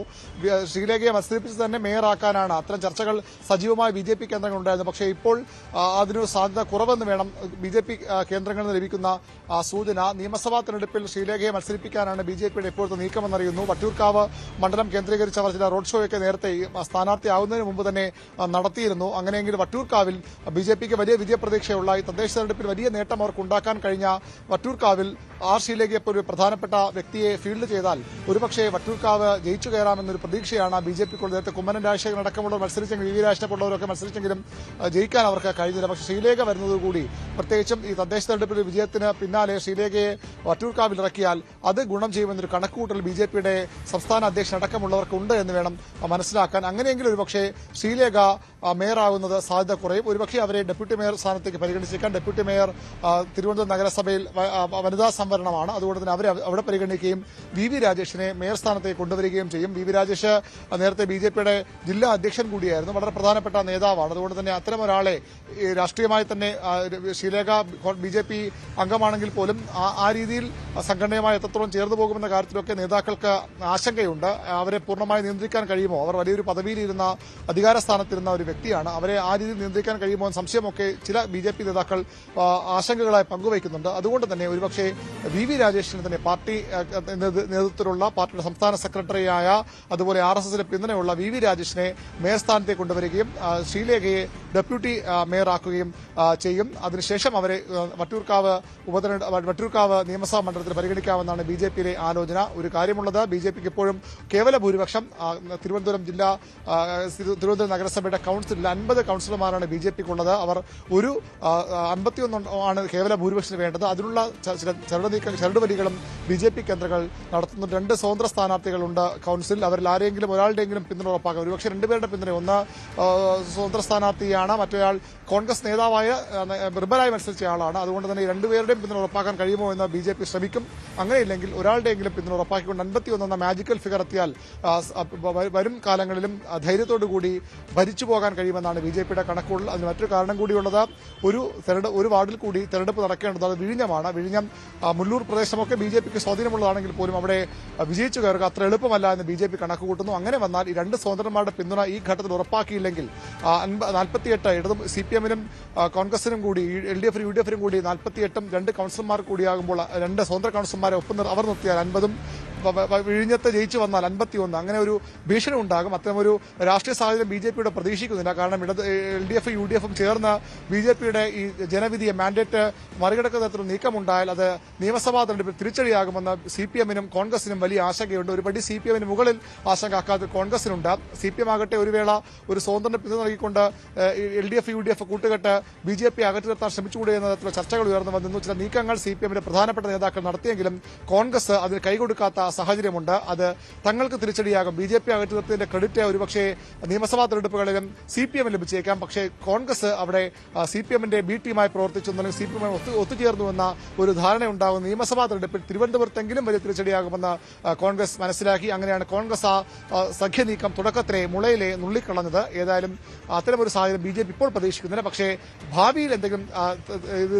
ഷീലേഖയെ മത്സരിപ്പിച്ച് തന്നെ മേയറാക്കാനാണ് അത്തരം ചർച്ചകൾ സജീവമായ BJP കേന്ദ്രങ്ങൾ ഉണ്ടായിരുന്നു. പക്ഷേ ഇപ്പോൾ അതിനൊരു സാധ്യത കുറവെന്ന് വേണം BJP കേന്ദ്രങ്ങളിൽ നിന്ന് ലഭിക്കുന്ന സൂചന. നിയമസഭാ തെരഞ്ഞെടുപ്പിൽ ഷീലേഖയെ മത്സരിപ്പിക്കാനാണ് BJPയുടെ ഇപ്പോഴത്തെ നീക്കമെന്നറിയുന്നു. വട്ടിയൂർക്കാവ് മണ്ഡലം കേന്ദ്രീകരിച്ച് അവർ ചില റോഡ് ഷോയൊക്കെ നേരത്തെ സ്ഥാനാർത്ഥിയാവുന്നതിന് മുമ്പ് തന്നെ നടത്തിയിരുന്നു. അങ്ങനെയെങ്കിൽ വട്ടിയൂർക്കാവിൽ BJPക്ക് വലിയ വിജയപ്രതീക്ഷയുള്ള ഈ തദ്ദേശ തെരഞ്ഞെടുപ്പിൽ വലിയ നേട്ടം അവർക്ക് ഉണ്ടാക്കാൻ കഴിഞ്ഞ വട്ടിയൂർക്കാവിൽ ഷീലേഖയെ ഒരു പ്രധാനപ്പെട്ട വ്യക്തിയെ ഫീൽഡ് ചെയ്താൽ ഒരുപക്ഷെ വട്ടിയൂർക്കാവ് ജയിച്ചു കയറാമെന്നൊരു പ്രതീക്ഷയാണ് BJPക്കുള്ളത്. നേരത്തെ കുമ്മനം രാജശേഖരൻ അടക്കമുള്ളവർ മത്സരിച്ചെങ്കിലും VV രാജനെ പോലുള്ളവരൊക്കെ മത്സരിച്ചെങ്കിലും ജയിക്കാൻ അവർക്ക് കഴിഞ്ഞില്ല. പക്ഷേ ഷീലേഖ വരുന്നതുകൂടി പ്രത്യേകിച്ചും ഈ തദ്ദേശ തെരഞ്ഞെടുപ്പിൽ വിജയത്തിന് പിന്നാലെ ഷീലേഖയെ വട്ടിയൂർക്കാവിൽ ഇറക്കിയാൽ അത് ഗുണം ചെയ്യുമെന്നൊരു കണക്കുകൂട്ടൽ BJPയുടെ സംസ്ഥാന അധ്യക്ഷൻ അടക്കമുള്ളവർക്കുണ്ട് എന്ന് വേണം മനസ്സിലാക്കാൻ. അങ്ങനെയെങ്കിലും ഒരുപക്ഷെ ഷീലേഖ മേയറാകുന്നത് സാധ്യത കുറയും. ഒരുപക്ഷെ അവരെ ഡെപ്യൂട്ടി മേയർ സ്ഥാനത്തേക്ക് പരിഗണിച്ചേക്കാൻ. ഡെപ്യൂട്ടി മേയർ തിരുവനന്തപുരം നഗരസഭയിൽ വനിതാ സംവരണമാണ്. അതുകൊണ്ട് തന്നെ അവരെ അവിടെ പരിഗണിക്കുകയും VV രാജേഷിനെ മേയർ സ്ഥാനത്തേക്ക് കൊണ്ടുവരികയും ചെയ്യും. VV രാജേഷ് നേരത്തെ BJPയുടെ ജില്ലാ അധ്യക്ഷൻ കൂടിയായിരുന്നു. വളരെ പ്രധാനപ്പെട്ട നേതാവാണ്. അതുകൊണ്ട് തന്നെ അത്തരം ഒരാളെ രാഷ്ട്രീയമായി തന്നെ ഷീലേഖ BJP അംഗമാണെങ്കിൽ പോലും ആ രീതിയിൽ സംഘടനയുമായി എത്രത്തോളം ചേർന്നു പോകുമെന്ന കാര്യത്തിലൊക്കെ നേതാക്കൾക്ക് ആശങ്കയുണ്ട്. അവരെ പൂർണ്ണമായി നിയന്ത്രിക്കാൻ കഴിയുമോ? അവർ വലിയൊരു പദവിയിലിരുന്ന അധികാര സ്ഥാനത്തിരുന്ന ഒരു വ്യക്തിയാണ്. അവരെ ആ രീതിയിൽ നിയന്ത്രിക്കാൻ കഴിയുമോ എന്ന സംശയമൊക്കെ ചില BJP നേതാക്കൾ ആശങ്കകളായി പങ്കുവയ്ക്കുന്നുണ്ട്. അതുകൊണ്ട് തന്നെ ഒരുപക്ഷെ VV രാജേഷിന് തന്നെ പാർട്ടി നേതൃത്വത്തിലുള്ള പാർട്ടിയുടെ സംസ്ഥാന സെക്രട്ടറിയായ അതുപോലെ RSSന്റെ പിന്തുണയുള്ള VV രാജേഷിനെ മേയർ സ്ഥാനത്തേക്ക് കൊണ്ടുവരികയും ഷീലേഖയെ ഡെപ്യൂട്ടി മേയറാക്കുകയും ചെയ്യും. അതിനുശേഷം അവരെ വട്ടിയൂർക്കാവ് നിയമസഭാ മണ്ഡലത്തിൽ പരിഗണിക്കാമെന്നാണ് BJPയിലെ ആലോചന. ഒരു കാര്യമുള്ളത്, BJPക്ക് ഇപ്പോഴും കേവല ഭൂരിപക്ഷം തിരുവനന്തപുരം നഗരസഭയുടെ കൌൺസിലിൽ 50 കൌൺസിലർമാരാണ് BJPക്കുള്ളത്. അവർ ഒരു 51 ആണ് കേവല ഭൂരിപക്ഷത്തിന് വേണ്ടത്. അതിനുള്ള ചില ചരടുവലികളും BJP കേന്ദ്രങ്ങൾ നടത്തുന്നു. 2 സ്വതന്ത്ര സ്ഥാനാർത്ഥികളുണ്ട് കൌൺസിലിൽ. അവരിൽ ആരെങ്കിലും ഒരാളുടെയെങ്കിലും പിന്തുണ ഉറപ്പാക്കാം. ഒരുപക്ഷെ 2 പേരുടെ പിന്തുണ, ഒന്ന് സ്വതന്ത്ര സ്ഥാനാർത്ഥിയാണ്, മറ്റൊരാൾ കോൺഗ്രസ് നേതാവായ നിർബലായി മത്സരിച്ച ആളാണ്. അതുകൊണ്ട് തന്നെ 2 പേരുടെയും പിന്തുണ ഉറപ്പാക്കാൻ കഴിയുമോ എന്ന് BJP ശ്രമിക്കും. അങ്ങനെയില്ലെങ്കിൽ ഒരാളുടെയെങ്കിലും പിന്തുണ ഉറപ്പാക്കിക്കൊണ്ട് 51 എന്ന മാജിക്കൽ ഫിഗർ എത്തിയാൽ വരും കാലങ്ങളിലും ധൈര്യത്തോടുകൂടി ഭരിച്ചു പോകാൻ കഴിയുമെന്നാണ് BJPയുടെ കണക്കുകൾ. അതിന് മറ്റൊരു കാരണം കൂടിയുള്ളത്, ഒരു വാർഡിൽ കൂടി തെരഞ്ഞെടുപ്പ് നടക്കേണ്ടത് അത് വിഴിഞ്ഞമാണ്. വിഴിഞ്ഞം മുല്ലൂർ പ്രദേശമൊക്കെ BJPക്ക് സ്വാധീനമുള്ളതാണെങ്കിൽ പോലും അവിടെ വിജയിച്ചു കയറുക അത്ര എളുപ്പമല്ല എന്ന് BJP കണക്ക് കൂട്ടുന്നു. അങ്ങനെ വന്നാൽ ഈ 2 സ്വതന്ത്രന്മാരുടെ പിന്തുണ ഈ ഘട്ടത്തിൽ ഉറപ്പാക്കിയില്ലെങ്കിൽ 48 CPMനും കോൺഗ്രസിനും കൂടി LDF UDFനും കൂടി 48 2 കൌൺസിലർമാർ കൂടിയാകുമ്പോൾ 2 സ്വതന്ത്ര കൌൺസിലർമാരെ ഒപ്പം അവർ നിർത്തിയാൽ 50 വിഴിഞ്ഞത്ത് ജയിച്ചു വന്നാൽ 51, അങ്ങനെ ഒരു ഭീഷണി ഉണ്ടാകും. അത്തരമൊരു രാഷ്ട്രീയ സാഹചര്യം BJPയുടെ പ്രതീക്ഷിക്കുന്നില്ല. കാരണം LDF UDFും ചേർന്ന് BJPയുടെ ഈ ജനവിധിയെ മാൻഡേറ്റ് മറികടക്കുന്ന തരത്തിലുള്ള നീക്കമുണ്ടായാൽ അത് നിയമസഭാ തെരഞ്ഞെടുപ്പിൽ തിരിച്ചടിയാകുമെന്ന് CPMനും കോൺഗ്രസിനും വലിയ ആശങ്കയുണ്ട്. ഒരുപടി CPMന് മുകളിൽ ആശങ്ക അക്കാര്യത്തിൽ കോൺഗ്രസിനുണ്ട്. CPM ആകട്ടെ ഒരു വേള ഒരു സ്വതന്ത്ര പിന്തുണ നൽകിക്കൊണ്ട് LDF UDF കൂട്ടുകെട്ട് BJP അകറ്റി നിർത്താൻ ശ്രമിച്ചുകൂടെ എന്ന തരത്തിലുള്ള ചർച്ചകൾ ഉയർന്നു വന്നിരുന്നു. ചില നീക്കങ്ങൾ CPMന്റെ പ്രധാനപ്പെട്ട നേതാക്കൾ നടത്തിയെങ്കിലും കോൺഗ്രസ് അതിന് കൈകൊടുക്കാത്ത സാഹചര്യമുണ്ട്. അത് തങ്ങൾക്ക് തിരിച്ചടിയാകും. BJP അകറ്റി നിർത്തിയതിന്റെ ക്രെഡിറ്റ് ഒരുപക്ഷെ നിയമസഭാ തെരഞ്ഞെടുപ്പുകളിലും CPM ലഭിച്ചേക്കാം. പക്ഷേ കോൺഗ്രസ് അവിടെ CPMന്റെ B ടീമായി പ്രവർത്തിച്ചു, അല്ലെങ്കിൽ CPM ഒത്തുചേർന്നുവെന്ന ഒരു ധാരണയുണ്ടാകും. നിയമസഭാ തെരഞ്ഞെടുപ്പിൽ തിരുവനന്തപുരത്തെങ്കിലും വലിയ തിരിച്ചടിയാകുമെന്ന് കോൺഗ്രസ് മനസ്സിലാക്കി. അങ്ങനെയാണ് കോൺഗ്രസ് സഖ്യനീക്കം തുടക്കത്തിലെ മുളയിലെ നുള്ളിക്കളഞ്ഞത്. ഏതായാലും അത്തരമൊരു സാഹചര്യം BJP ഇപ്പോൾ പ്രതീക്ഷിക്കുന്നില്ല. പക്ഷേ ഭാവിയിൽ എന്തെങ്കിലും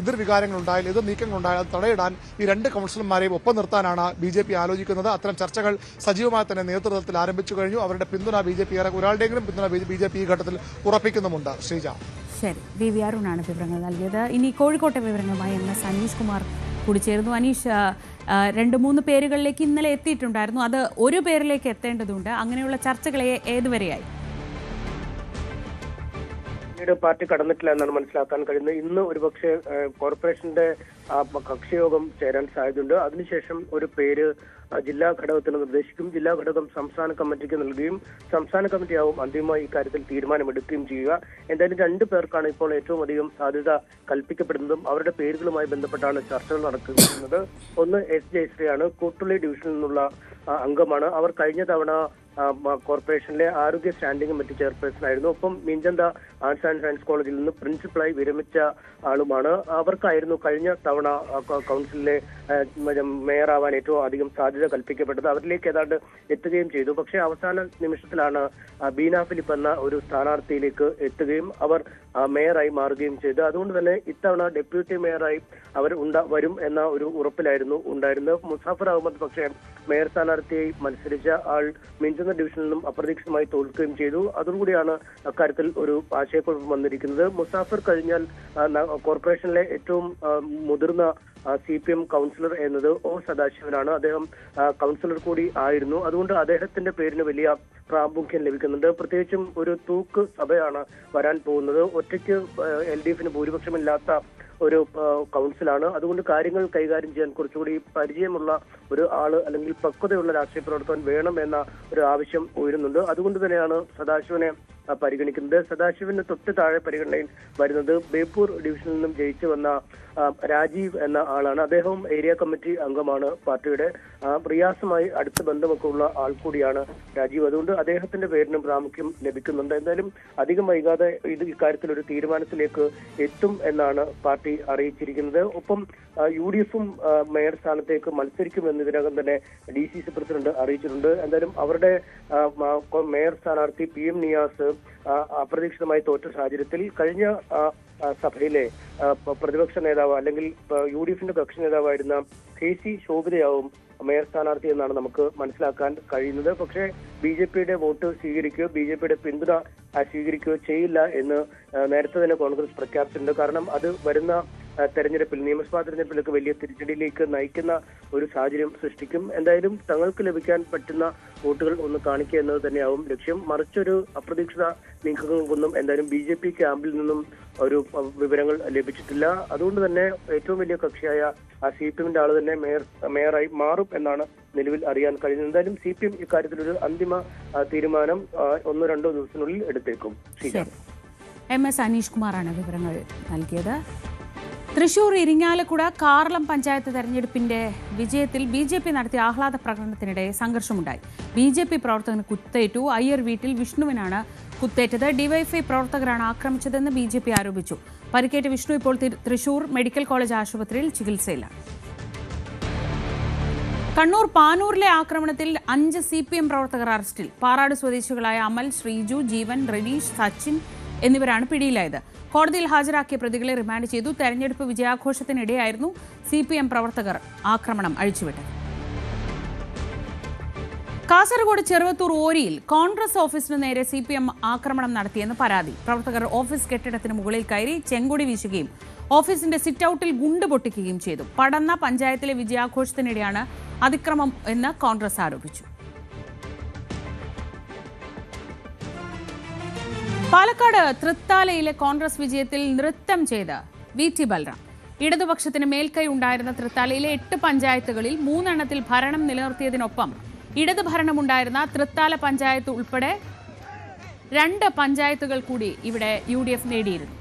എതിർവികാരങ്ങൾ ഉണ്ടായാൽ, എതിർ നീക്കങ്ങൾ ഉണ്ടായാൽ അത് തടയിടാൻ ഈ 2 കൌൺസിലർമാരെയും ഒപ്പം നിർത്താനാണ് BJP ആലോചിക്കുന്നത്. അത്തരം ചർച്ചകൾ സജീവമായി തന്നെ നേതൃത്വത്തിൽ ആരംഭിച്ചു കഴിഞ്ഞു. അവരുടെ പിന്തുണ BJP ഒരാളുടെയെങ്കിലും പിന്തുണ BJP ഈ ഘട്ടത്തിൽ ഉറപ്പിക്കുന്നുമുണ്ട്. ശ്രീജ, ശരി, VV അരുണാണ് വിവരങ്ങൾ നൽകിയത്. ഇനി കോഴിക്കോട്ടെ വിവരങ്ങളുമായി MS അനീഷ് കുമാർ കൂടി ചേരുന്നു. അനീഷ്, 2-3 പേരുകളിലേക്ക് ഇന്നലെ എത്തിയിട്ടുണ്ടായിരുന്നു. അത് ഒരു പേരിലേക്ക് എത്തേണ്ടതുണ്ട്. അങ്ങനെയുള്ള ചർച്ചകൾ ഏതുവരെയായി? പാർട്ടി കടന്നിട്ടില്ല എന്നാണ് മനസ്സിലാക്കാൻ കഴിയുന്നത്. ഇന്ന് ഒരുപക്ഷെ കോർപ്പറേഷന്റെ കക്ഷിയോഗം ചേരാൻ സാധ്യതയുണ്ട്. അതിനുശേഷം ഒരു പേര് ജില്ലാ ഘടകത്തിന് നിർദ്ദേശിക്കും. ജില്ലാ ഘടകം സംസ്ഥാന കമ്മിറ്റിക്ക് നൽകുകയും സംസ്ഥാന കമ്മിറ്റിയാവും അന്തിമമായി ഇക്കാര്യത്തിൽ തീരുമാനമെടുക്കുകയും ചെയ്യുക. എന്തായാലും 2 പേർക്കാണ് ഇപ്പോൾ ഏറ്റവും അധികം സാധ്യത കൽപ്പിക്കപ്പെടുന്നതും അവരുടെ പേരുകളുമായി ബന്ധപ്പെട്ടാണ് ചർച്ചകൾ നടക്കുന്നത്. ഒന്ന് S ജയശ്രീയാണ്. കൂട്ടുള്ളി ഡിവിഷനിൽ നിന്നുള്ള അംഗമാണ്. അവർ കഴിഞ്ഞ തവണ കോർപ്പറേഷനിലെ ആരോഗ്യ സ്റ്റാൻഡിംഗ് കമ്മിറ്റി ചെയർപേഴ്സൺ ആയിരുന്നു. ഒപ്പം മീഞ്ചന്ത ആർട്സ് ആൻഡ് സയൻസ് കോളേജിൽ നിന്ന് പ്രിൻസിപ്പളായി വിരമിച്ച ആളുമാണ്. അവർക്കായിരുന്നു കഴിഞ്ഞ തവണ കൗൺസിലിലെ മേയറാവാൻ ഏറ്റവും അധികം സാധ്യത കൽപ്പിക്കപ്പെട്ടത്. അവരിലേക്ക് ഏതാണ്ട് എത്തുകയും ചെയ്തു. പക്ഷേ അവസാന നിമിഷത്തിലാണ് ബീന ഫിലിപ്പ് എന്ന ഒരു സ്ഥാനാർത്ഥിയിലേക്ക് എത്തുകയും അവർ മേയറായി മാറുകയും ചെയ്തു. അതുകൊണ്ട് തന്നെ ഇത്തവണ ഡെപ്യൂട്ടി മേയറായി അവർ വരും എന്ന ഒരു ഉറപ്പിലായിരുന്നു ഉണ്ടായിരുന്നത്. മുസാഫർ അഹമ്മദ് പക്ഷേ മേയർ സ്ഥാനാർത്ഥിയായി മത്സരിച്ച ആൾ മിഞ്ചുന്ന ഡിവിഷനിൽ നിന്നും അപ്രതീക്ഷിതമായി തോൽക്കുകയും ചെയ്തു. അതോടുകൂടിയാണ് അക്കാര്യത്തിൽ ഒരു ആശയക്കുഴപ്പം വന്നിരിക്കുന്നത്. മുസാഫർ കഴിഞ്ഞാൽ കോർപ്പറേഷനിലെ ഏറ്റവും മുതിർന്ന CPM കൗൺസിലർ എന്നത് ഒ സദാശിവനാണ്. അദ്ദേഹം കൗൺസിലർ കൂടി ആയിരുന്നു. അതുകൊണ്ട് അദ്ദേഹത്തിന്റെ പേരിന് വലിയ പ്രാമുഖ്യം ലഭിക്കുന്നുണ്ട്. പ്രത്യേകിച്ചും ഒരു തൂക്ക് സഭയാണ് വരാൻ പോകുന്നത്. ഒറ്റയ്ക്ക് LDFന് ഭൂരിപക്ഷമില്ലാത്ത ഒരു കൗൺസിലാണ്. അതുകൊണ്ട് കാര്യങ്ങൾ കൈകാര്യം ചെയ്യാൻ കുറച്ചുകൂടി പരിചയമുള്ള ഒരു ആള് അല്ലെങ്കിൽ പക്വതയുള്ള രാഷ്ട്രീയ പ്രവർത്തകൻ വേണം എന്ന ഒരു ആവശ്യം ഉയരുന്നുണ്ട്. അതുകൊണ്ട് തന്നെയാണ് സദാശിവനെ പരിഗണിക്കുന്നത്. സദാശിവന് തൊട്ട് താഴെ പരിഗണനയിൽ വരുന്നത് ബേപ്പൂർ ഡിവിഷനിൽ നിന്നും ജയിച്ചു വന്ന രാജീവ് എന്ന ആളാണ്. അദ്ദേഹവും ഏരിയ കമ്മിറ്റി അംഗമാണ്. പാർട്ടിയുടെ റിയാസുമായി അടുത്ത ബന്ധമൊക്കെ ഉള്ള ആൾ കൂടിയാണ് രാജീവ്. അതുകൊണ്ട് അദ്ദേഹത്തിന്റെ പേരിനും പ്രാമുഖ്യം ലഭിക്കുന്നുണ്ട്. എന്തായാലും അധികം വൈകാതെ ഇക്കാര്യത്തിൽ ഒരു തീരുമാനത്തിലേക്ക് എത്തും എന്നാണ് പാർട്ടി അറിയിച്ചിരിക്കുന്നത്. ഒപ്പം UDFും മേയർ സ്ഥാനത്തേക്ക് മത്സരിക്കുമെന്ന് ഇതിനകം തന്നെ DCC പ്രസിഡന്റ് അറിയിച്ചിട്ടുണ്ട്. എന്തായാലും അവരുടെ മേയർ സ്ഥാനാർത്ഥി PM നിയാസ് അപ്രതീക്ഷിതമായി തോറ്റ സാഹചര്യത്തിൽ കഴിഞ്ഞ സഭയിലെ പ്രതിപക്ഷ നേതാവ് അല്ലെങ്കിൽ UDFന്റെ കക്ഷി നേതാവായിരുന്ന KC ശോഭിതയാവും മേയർ സ്ഥാനാർത്ഥി എന്നാണ് നമുക്ക് മനസ്സിലാക്കാൻ കഴിയുന്നത്. പക്ഷേ BJPയുടെ വോട്ട് സ്വീകരിക്കുകയോ BJPയുടെ പിന്തുണ സ്വീകരിക്കുകയോ ചെയ്യില്ല എന്ന് നേരത്തെ തന്നെ കോൺഗ്രസ് പ്രഖ്യാപിച്ചിട്ടുണ്ട്. കാരണം അത് വരുന്ന തെരഞ്ഞെടുപ്പിൽ നിയമസഭാ തെരഞ്ഞെടുപ്പിലേക്ക് വലിയ തിരിച്ചടിയിലേക്ക് നയിക്കുന്ന ഒരു സാഹചര്യം സൃഷ്ടിക്കും. എന്തായാലും തങ്ങൾക്ക് ലഭിക്കാൻ പറ്റുന്ന വോട്ടുകൾ ഒന്ന് കാണിക്കുക എന്നത് തന്നെയാവും ലക്ഷ്യം. മറിച്ചൊരു അപ്രതീക്ഷിത നീക്കങ്ങൾക്കൊന്നും എന്തായാലും BJP ക്യാമ്പിൽ നിന്നും ഒരു വിവരങ്ങൾ ലഭിച്ചിട്ടില്ല. അതുകൊണ്ട് തന്നെ ഏറ്റവും വലിയ കക്ഷിയായ CPMന്റെ ആള് തന്നെ മേയറായി മാറും എന്നാണ് നിലവിൽ അറിയാൻ കഴിയുന്നത്. എന്തായാലും CPM ഇക്കാര്യത്തിൽ ഒരു അന്തിമ തീരുമാനം 1-2 ദിവസത്തിനുള്ളിൽ എടുത്തേക്കും. MS അനീഷ് കുമാറാണ് വിവരങ്ങൾ നൽകിയത്. തൃശൂർ ഇരിങ്ങാലക്കുട കാർളം പഞ്ചായത്ത് തെരഞ്ഞെടുപ്പിന്റെ വിജയത്തിൽ BJP നടത്തിയ ആഹ്ലാദ പ്രകടനത്തിനിടെ സംഘർഷമുണ്ടായി. BJP പ്രവർത്തകന് കുത്തേറ്റു. അയ്യർ വീട്ടിൽ വിഷ്ണുവിനാണ് കുത്തേറ്റത്. DYFI പ്രവർത്തകരാണ് ആക്രമിച്ചതെന്ന് BJP ആരോപിച്ചു. പരിക്കേറ്റ വിഷ്ണു ഇപ്പോൾ തൃശൂർ മെഡിക്കൽ കോളേജ് ആശുപത്രിയിൽ ചികിത്സയിലാണ്. കണ്ണൂർ പാനൂരിലെ ആക്രമണത്തിൽ 5 CPM പ്രവർത്തകർ അറസ്റ്റിൽ. പാറാട് സ്വദേശികളായ അമൽ, ശ്രീജു, ജീവൻ, റനീഷ്, സച്ചിൻ എന്നിവരാണ് പിടിയിലായത്. കോടതിയിൽ ഹാജരാക്കിയ പ്രതികളെ റിമാൻഡ് ചെയ്തു. തെരഞ്ഞെടുപ്പ് വിജയാഘോഷത്തിനിടെയായിരുന്നു CPM പ്രവർത്തകർ ആക്രമണം അഴിച്ചുവിട്ടത്. കാസർഗോഡ് ചെറുവത്തൂർ ഓരിയിൽ കോൺഗ്രസ് ഓഫീസിന് നേരെ CPM ആക്രമണം നടത്തിയെന്ന് പരാതി. പ്രവർത്തകർ ഓഫീസ് കെട്ടിടത്തിന് മുകളിൽ കയറി ചെങ്കൊടി വീശുകയും ഓഫീസിന്റെ സിറ്റൌട്ടിൽ ഗുണ്ട് പൊട്ടിക്കുകയും ചെയ്തു. പടന്ന പഞ്ചായത്തിലെ വിജയാഘോഷത്തിനിടെയാണ് അതിക്രമം എന്ന് കോൺഗ്രസ് ആരോപിച്ചു. പാലക്കാട് തൃത്താലയിലെ കോൺഗ്രസ് വിജയത്തിൽ നൃത്തം ചെയ്ത് VT ബൽറാം. ഇടതുപക്ഷത്തിന് മേൽക്കൈ ഉണ്ടായിരുന്ന തൃത്താലയിലെ 8 പഞ്ചായത്തുകളിൽ 3 എണ്ണത്തിൽ ഭരണം നിലനിർത്തിയതിനൊപ്പം ഇടത് ഭരണമുണ്ടായിരുന്ന തൃത്താല പഞ്ചായത്ത് ഉൾപ്പെടെ 2 പഞ്ചായത്തുകൾ കൂടി ഇവിടെ UDF നേടിയിരുന്നു.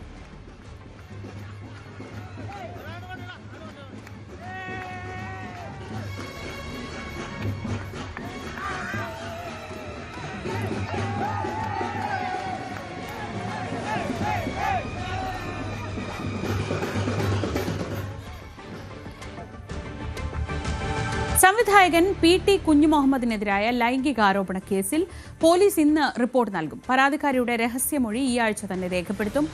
സംവിധായകൻ PT കുഞ്ഞുമുഹമ്മദിനെതിരായ ലൈംഗികാരോപണ കേസിൽ പോലീസ് ഇന്ന് റിപ്പോർട്ട് നൽകും. പരാതിക്കാരിയുടെ രഹസ്യമൊഴി ഈ ആഴ്ച തന്നെ രേഖപ്പെടുത്തും.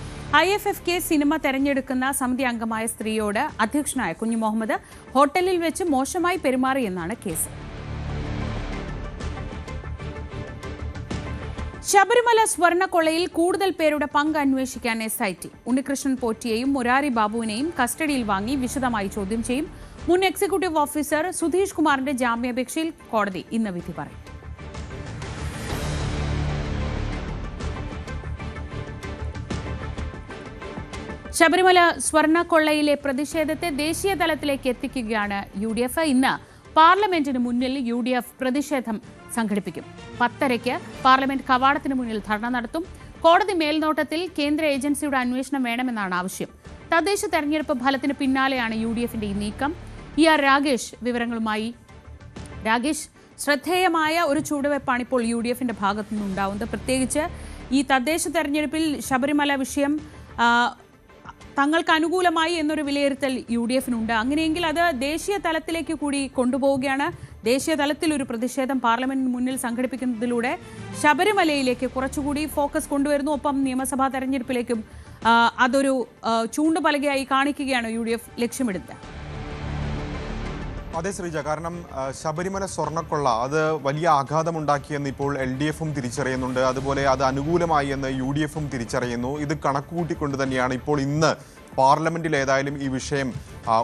IFFK സിനിമ തെരഞ്ഞെടുക്കുന്ന സമിതി അംഗമായ സ്ത്രീയോട് അധ്യക്ഷനായ കുഞ്ഞുമുഹമ്മദ് ഹോട്ടലിൽ വെച്ച് മോശമായി പെരുമാറിയെന്നാണ് കേസ്. ശബരിമല സ്വർണ്ണക്കൊള്ളയിൽ കൂടുതൽ പേരുടെ പങ്ക് അന്വേഷിക്കാൻ SIT. ഉണ്ണികൃഷ്ണൻ പോറ്റിയെയും മുരാരി ബാബുവിനെയും കസ്റ്റഡിയിൽ വാങ്ങി വിശദമായി ചോദ്യം ചെയ്യും. മുൻ എക്സിക്യൂട്ടീവ് ഓഫീസർ സുധീഷ് കുമാറിന്റെ ജാമ്യാപേക്ഷയിൽ കോടതി ഇന്ന് വിധി പറയും. ശബരിമല സ്വർണ്ണക്കൊള്ളയിലെ പ്രതിഷേധത്തെ ദേശീയ തലത്തിലേക്ക് എത്തിക്കുകയാണ് UDF. ഇന്ന് പാർലമെന്റിന് മുന്നിൽ UDF പ്രതിഷേധം സംഘടിപ്പിക്കും. 10:30 പാർലമെന്റ് കവാടത്തിന് മുന്നിൽ ധർണ നടത്തും. കോടതി മേൽനോട്ടത്തിൽ കേന്ദ്ര ഏജൻസിയുടെ അന്വേഷണം വേണമെന്നാണ് ആവശ്യം. തദ്ദേശ തെരഞ്ഞെടുപ്പ് ഫലത്തിന് പിന്നാലെയാണ് UDFന്റെ ഈ നീക്കം. ER രാഗേഷ് വിവരങ്ങളുമായി. രാഗേഷ്, ശ്രദ്ധേയമായ ഒരു ചുവടുവെപ്പാണ് ഇപ്പോൾ UDFന്റെ ഭാഗത്തു നിന്നുണ്ടാവുന്നത്. പ്രത്യേകിച്ച് ഈ തദ്ദേശ തെരഞ്ഞെടുപ്പിൽ ശബരിമല വിഷയം തങ്ങൾക്ക് അനുകൂലമായി എന്നൊരു വിലയിരുത്തൽ UDFനുണ്ട്. അങ്ങനെയെങ്കിൽ അത് ദേശീയ തലത്തിലേക്ക് കൂടി കൊണ്ടുപോവുകയാണ്. ദേശീയ തലത്തിൽ ഒരു പ്രതിഷേധം പാർലമെന്റിന് മുന്നിൽ സംഘടിപ്പിക്കുന്നതിലൂടെ ശബരിമലയിലേക്ക് കുറച്ചുകൂടി ഫോക്കസ് കൊണ്ടുവരുന്നു. ഒപ്പം നിയമസഭാ തെരഞ്ഞെടുപ്പിലേക്കും അതൊരു ചൂണ്ടുപലകയായി കാണിക്കുകയാണ് UDF ലക്ഷ്യമിടുന്നത്. അതെ ശ്രീജ, കാരണം ശബരിമല സ്വർണ്ണക്കൊള്ള അത് വലിയ ആഘാതമുണ്ടാക്കിയെന്ന് ഇപ്പോൾ LDFും തിരിച്ചറിയുന്നുണ്ട്. അതുപോലെ അത് അനുകൂലമായി എന്ന് UDFും തിരിച്ചറിയുന്നു. ഇത് കണക്കുകൂട്ടിക്കൊണ്ട് തന്നെയാണ് ഇപ്പോൾ ഇന്ന് പാർലമെന്റിൽ ഏതായാലും ഈ വിഷയം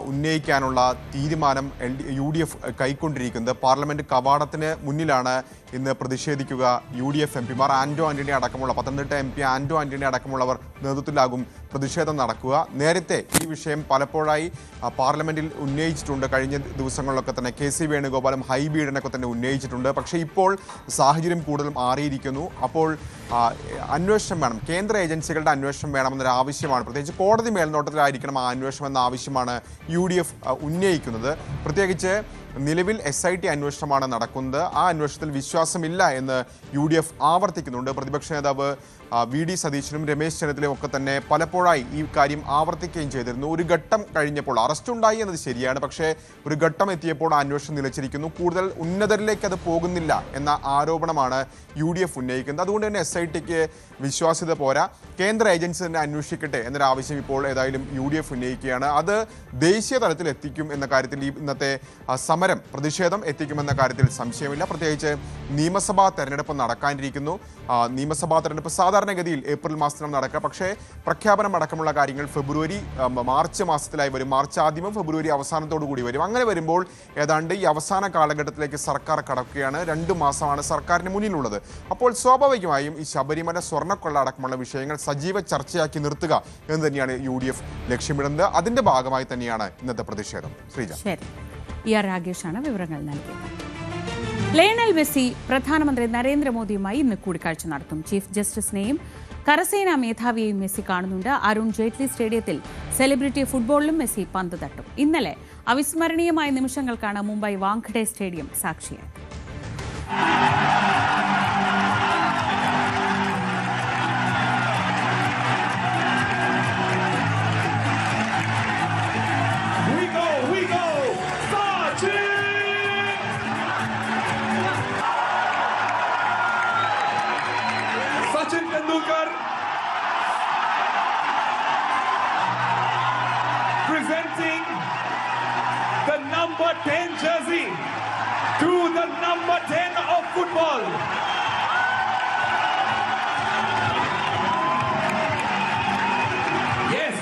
ഉന്നയിക്കാനുള്ള തീരുമാനം UDF കൈക്കൊണ്ടിരിക്കുന്നത്. പാർലമെന്റ് കവാടത്തിന് മുന്നിലാണ് ഇന്ന് പ്രതിഷേധിക്കുക UDF MPമാർ. ആന്റോ ആന്റണി അടക്കമുള്ള പത്തനംതിട്ട MP ആന്റോ ആന്റണി അടക്കമുള്ളവർ നേതൃത്വത്തിലാകും പ്രതിഷേധം നടക്കുക. നേരത്തെ ഈ വിഷയം പലപ്പോഴായി പാർലമെന്റിൽ ഉന്നയിച്ചിട്ടുണ്ട്. കഴിഞ്ഞ ദിവസങ്ങളിലൊക്കെ തന്നെ KC വേണുഗോപാലും ഹൈബീഡനൊക്കെ തന്നെ ഉന്നയിച്ചിട്ടുണ്ട്. പക്ഷേ ഇപ്പോൾ സാഹചര്യം കൂടുതൽ മാറിയിരിക്കുന്നു. അപ്പോൾ അന്വേഷണം വേണം, കേന്ദ്ര ഏജൻസികളുടെ അന്വേഷണം വേണമെന്നൊരു ആവശ്യമാണ്. പ്രത്യേകിച്ച് കോടതി മേൽനോട്ടത്തിലായിരിക്കണം ആ അന്വേഷണം എന്ന ആവശ്യമാണ് UDF ഉന്നയിക്കുന്നത്. പ്രത്യേകിച്ച് നിലവിൽ SIT അന്വേഷണമാണ് നടക്കുന്നത്. ആ അന്വേഷണത്തിൽ വിശ്വാസമില്ല എന്ന് UDF ആവർത്തിക്കുന്നുണ്ട്. പ്രതിപക്ഷ നേതാവ് VD സതീശനും രമേശ് ചെന്നിത്തലയും ഒക്കെ തന്നെ പലപ്പോഴായി ഈ കാര്യം ആവർത്തിക്കുകയും ചെയ്തിരുന്നു. ഒരു ഘട്ടം കഴിഞ്ഞപ്പോൾ അറസ്റ്റ് ഉണ്ടായി എന്നത് ശരിയാണ്, പക്ഷേ ഒരു ഘട്ടം എത്തിയപ്പോൾ അന്വേഷണം നിലച്ചിരിക്കുന്നു. കൂടുതൽ ഉന്നതരിലേക്ക് അത് പോകുന്നില്ല എന്ന ആരോപണമാണ് UDF ഉന്നയിക്കുന്നത്. അതുകൊണ്ട് തന്നെ SITക്ക് വിശ്വാസ്യത പോരാ, കേന്ദ്ര ഏജൻസി തന്നെ അന്വേഷിക്കട്ടെ എന്നൊരാവശ്യം ഇപ്പോൾ ഏതായാലും UDF ഉന്നയിക്കുകയാണ്. അത് ദേശീയ തലത്തിൽ എത്തിക്കും എന്ന കാര്യത്തിൽ ഈ ഇന്നത്തെ സമരം പ്രതിഷേധം എത്തിക്കുമെന്ന കാര്യത്തിൽ സംശയമില്ല. പ്രത്യേകിച്ച് നിയമസഭാ തെരഞ്ഞെടുപ്പ് നടക്കാനിരിക്കുന്നു. നിയമസഭാ തെരഞ്ഞെടുപ്പ് സാധാരണഗതിയിൽ ഏപ്രിൽ മാസത്തിലാണ് നടക്കുക. പക്ഷേ പ്രഖ്യാപനം അടക്കമുള്ള കാര്യങ്ങൾ മാർച്ച് മാസത്തിലായി വരും. മാർച്ച് ആദ്യമോ ഫെബ്രുവരി അവസാനത്തോടു കൂടി വരും. അങ്ങനെ വരുമ്പോൾ ഏതാണ്ട് ഈ അവസാന കാലഘട്ടത്തിലേക്ക് സർക്കാർ കടക്കുകയാണ്. 2 മാസമാണ് സർക്കാരിന് മുന്നിലുള്ളത്. അപ്പോൾ സ്വാഭാവികമായും ഈ ശബരിമല സ്വർണ്ണക്കൊള്ള അടക്കമുള്ള വിഷയങ്ങൾ സജീവ ചർച്ചയാക്കി നിർത്തുക എന്ന് തന്നെയാണ് UDF ലക്ഷ്യമിടുന്നത്. അതിന്റെ ഭാഗമായി തന്നെയാണ് ഇന്നത്തെ പ്രതിഷേധം. ശ്രീജ. രാഗേഷാണ് വിവരങ്ങൾ നൽകിയത്. ലയണൽ മെസ്സി പ്രധാനമന്ത്രി നരേന്ദ്രമോദിയുമായി ഇന്ന് കൂടിക്കാഴ്ച നടത്തും. ചീഫ് ജസ്റ്റിസിനെയും കരസേനാ മേധാവിയെയും മെസ്സി കാണുന്നുണ്ട്. അരുൺ ജെയ്റ്റ്ലി സ്റ്റേഡിയത്തിൽ സെലിബ്രിറ്റി ഫുട്ബോളിലും മെസ്സി പന്ത് തട്ടും. ഇന്നലെ അവിസ്മരണീയമായ നിമിഷങ്ങൾക്കാണ് മുംബൈ വാങ്കഡെ സ്റ്റേഡിയം സാക്ഷിയായത്. Sachin Tendulkar presenting the number 10 jersey to the number 10 of football. Yes,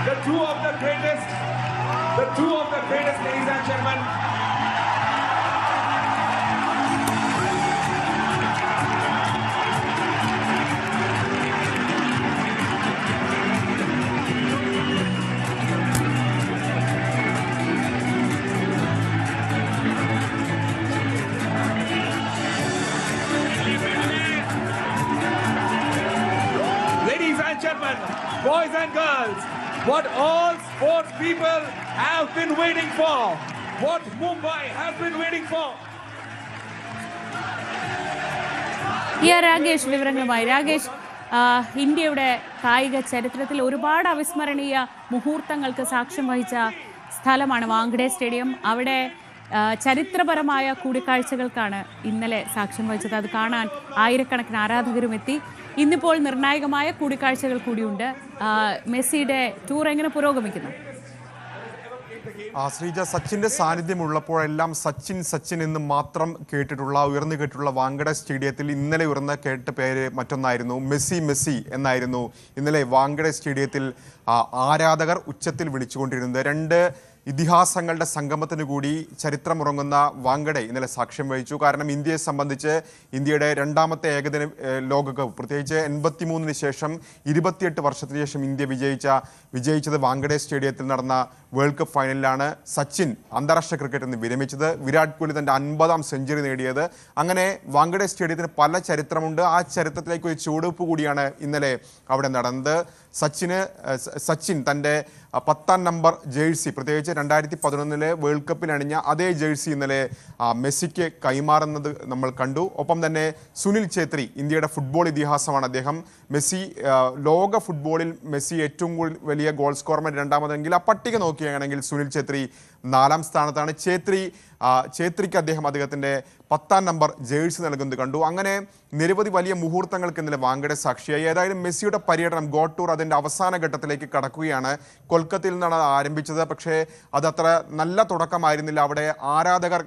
the two of the greatest, ladies and gentlemen. Boys and girls, what all sports people have been waiting for, what Mumbai has been waiting for. Ragesh വിവരങ്ങളുമായി. രാഗേഷ്, ഇന്ത്യയുടെ കായിക ചരിത്രത്തിൽ ഒരുപാട് അവിസ്മരണീയ മുഹൂർത്തങ്ങൾക്ക് സാക്ഷ്യം വഹിച്ച സ്ഥലമാണ് Wankhede stadium. അവിടെ ചരിത്രപരമായ കൂടിക്കാഴ്ചകൾക്കാണ് ഇന്നലെ സാക്ഷ്യം വഹിച്ചത്. അത് കാണാൻ ആയിരക്കണക്കിന് ആരാധകരും എത്തി. ഇന്നിപ്പോൾ നിർണായകമായ കൂടിക്കാഴ്ചകൾ കൂടിയുണ്ട്. മെസ്സിയുടെ ടൂർ എങ്ങനെ പുരോഗമിക്കുന്നു? ശ്രീജ, സച്ചിന്റെ സാന്നിധ്യമുള്ളപ്പോഴെല്ലാം സച്ചിൻ എന്ന് മാത്രം ഉയർന്നു കേട്ടിട്ടുള്ള വാങ്കഡെ സ്റ്റേഡിയത്തിൽ ഇന്നലെ കേട്ട പേര് മറ്റൊന്നായിരുന്നു. മെസ്സി എന്നായിരുന്നു ഇന്നലെ വാങ്കഡെ സ്റ്റേഡിയത്തിൽ ആരാധകർ ഉച്ചത്തിൽ വിളിച്ചുകൊണ്ടിരുന്നത്. 2 ഇതിഹാസങ്ങളുടെ സംഗമത്തിന് കൂടി ചരിത്രമുറങ്ങുന്ന വാങ്കഡെ ഇന്നലെ സാക്ഷ്യം വഹിച്ചു. കാരണം ഇന്ത്യയെ സംബന്ധിച്ച് ഇന്ത്യയുടെ 2ാമത്തെ ഏകദിന ലോകകപ്പ്, പ്രത്യേകിച്ച് 83-ന് ശേഷം 28 വർഷത്തിന് ശേഷം ഇന്ത്യ വിജയിച്ചത് വാങ്കഡെ സ്റ്റേഡിയത്തിൽ നടന്ന വേൾഡ് കപ്പ് ഫൈനലിലാണ്. സച്ചിൻ അന്താരാഷ്ട്ര ക്രിക്കറ്റിൽ നിന്ന് വിരമിച്ചത്, വിരാട് കോഹ്ലി തൻ്റെ 50ാം സെഞ്ചുറി നേടിയത്. അങ്ങനെ വാങ്കഡെ സ്റ്റേഡിയത്തിന് പല ചരിത്രമുണ്ട്. ആ ചരിത്രത്തിലേക്ക് ഒരു ചുവടുവെപ്പ് കൂടിയാണ് ഇന്നലെ അവിടെ നടന്നത്. സച്ചിൻ തൻ്റെ 10ാം നമ്പർ ജേഴ്സി, പ്രത്യേകിച്ച് 2011 വേൾഡ് കപ്പിൽ അണിഞ്ഞ അതേ ജേഴ്സി ഇന്നലെ മെസ്സിക്ക് കൈമാറുന്നത് നമ്മൾ കണ്ടു. ഒപ്പം തന്നെ സുനിൽ ഛേത്രി, ഇന്ത്യയുടെ ഫുട്ബോൾ ഇതിഹാസമാണ് അദ്ദേഹം. മെസ്സി ലോക ഫുട്ബോളിൽ മെസ്സി ഏറ്റവും വലിയ ഗോൾ സ്കോറർ രണ്ടാമതെങ്കിൽ ആ പട്ടിക നോക്കുകയാണെങ്കിൽ സുനിൽ ഛേത്രി 4ാം സ്ഥാനത്താണ്. ഛേത്രിക്ക് അദ്ദേഹത്തിന്റെ 10ാം നമ്പർ ജേഴ്സി നൽകുന്നത് കണ്ടു. അങ്ങനെ നിരവധി വലിയ മുഹൂർത്തങ്ങൾക്ക് ഇന്നലെ വാങ്കഡെ സാക്ഷിയായി. ഏതായാലും മെസ്സിയുടെ പര്യടനം ഗോഡ് ടൂർ അതിന്റെ അവസാന ഘട്ടത്തിലേക്ക് കടക്കുകയാണ്. കൊൽക്കത്തയിൽ നിന്നാണ് ആരംഭിച്ചത്. പക്ഷേ അതത്ര നല്ല തുടക്കമായിരുന്നില്ല. അവിടെ ആരാധകർ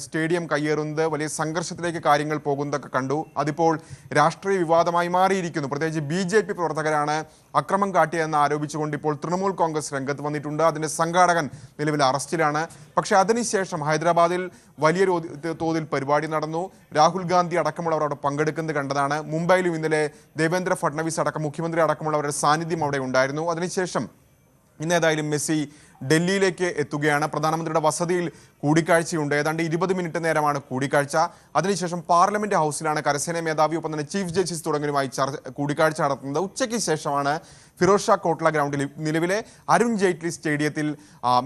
സ്റ്റേഡിയം കയ്യേറുന്നത്, വലിയ സംഘർഷത്തിലേക്ക് കാര്യങ്ങൾ പോകുന്നതൊക്കെ കണ്ടു. അതിപ്പോൾ രാഷ്ട്രീയ വിവാദമായി മാറിയിരിക്കുന്നു. പ്രത്യേകിച്ച് BJP പ്രവർത്തകരാണ് അക്രമം കാട്ടിയെന്ന് ആരോപിച്ചുകൊണ്ട് ഇപ്പോൾ തൃണമൂൽ കോൺഗ്രസ് രംഗത്ത് വന്നിട്ടുണ്ട്. അതിന്റെ സംഘാടകൻ നിലവിൽ അറസ്റ്റിലാണ്. പക്ഷേ അതിനുശേഷം ഹൈദരാബാദിൽ വലിയൊരു തോതിൽ പരിപാടി നടന്നു. രാഹുൽ ഗാന്ധി അടക്കമുള്ളവർ അവിടെ പങ്കെടുക്കുന്നത് കണ്ടതാണ്. മുംബൈയിലും ഇന്നലെ ദേവേന്ദ്ര ഫഡ്നവിസ് അടക്കം മുഖ്യമന്ത്രി അടക്കമുള്ളവരുടെ സാന്നിധ്യം അവിടെ ഉണ്ടായിരുന്നു. അതിനുശേഷം ഇന്നേതായാലും മെസ്സി ഡൽഹിയിലേക്ക് എത്തുകയാണ്. പ്രധാനമന്ത്രിയുടെ വസതിയിൽ കൂടിക്കാഴ്ചയുണ്ട്. ഏതാണ്ട് 20 മിനിറ്റ് നേരമാണ് കൂടിക്കാഴ്ച. അതിനുശേഷം പാർലമെന്റ് ഹൗസിലാണ് കരസേനാ മേധാവി ഒപ്പം തന്നെ ചീഫ് ജസ്റ്റിസ് തുടങ്ങിയവരുമായി കൂടിക്കാഴ്ച നടത്തുന്നത്. ഉച്ചയ്ക്ക് ശേഷമാണ് ഫിറോസ് ഷാ കോട്ട്ല ഗ്രൗണ്ടിൽ നിലവിലെ അരുൺ ജെയ്റ്റ്ലി സ്റ്റേഡിയത്തിൽ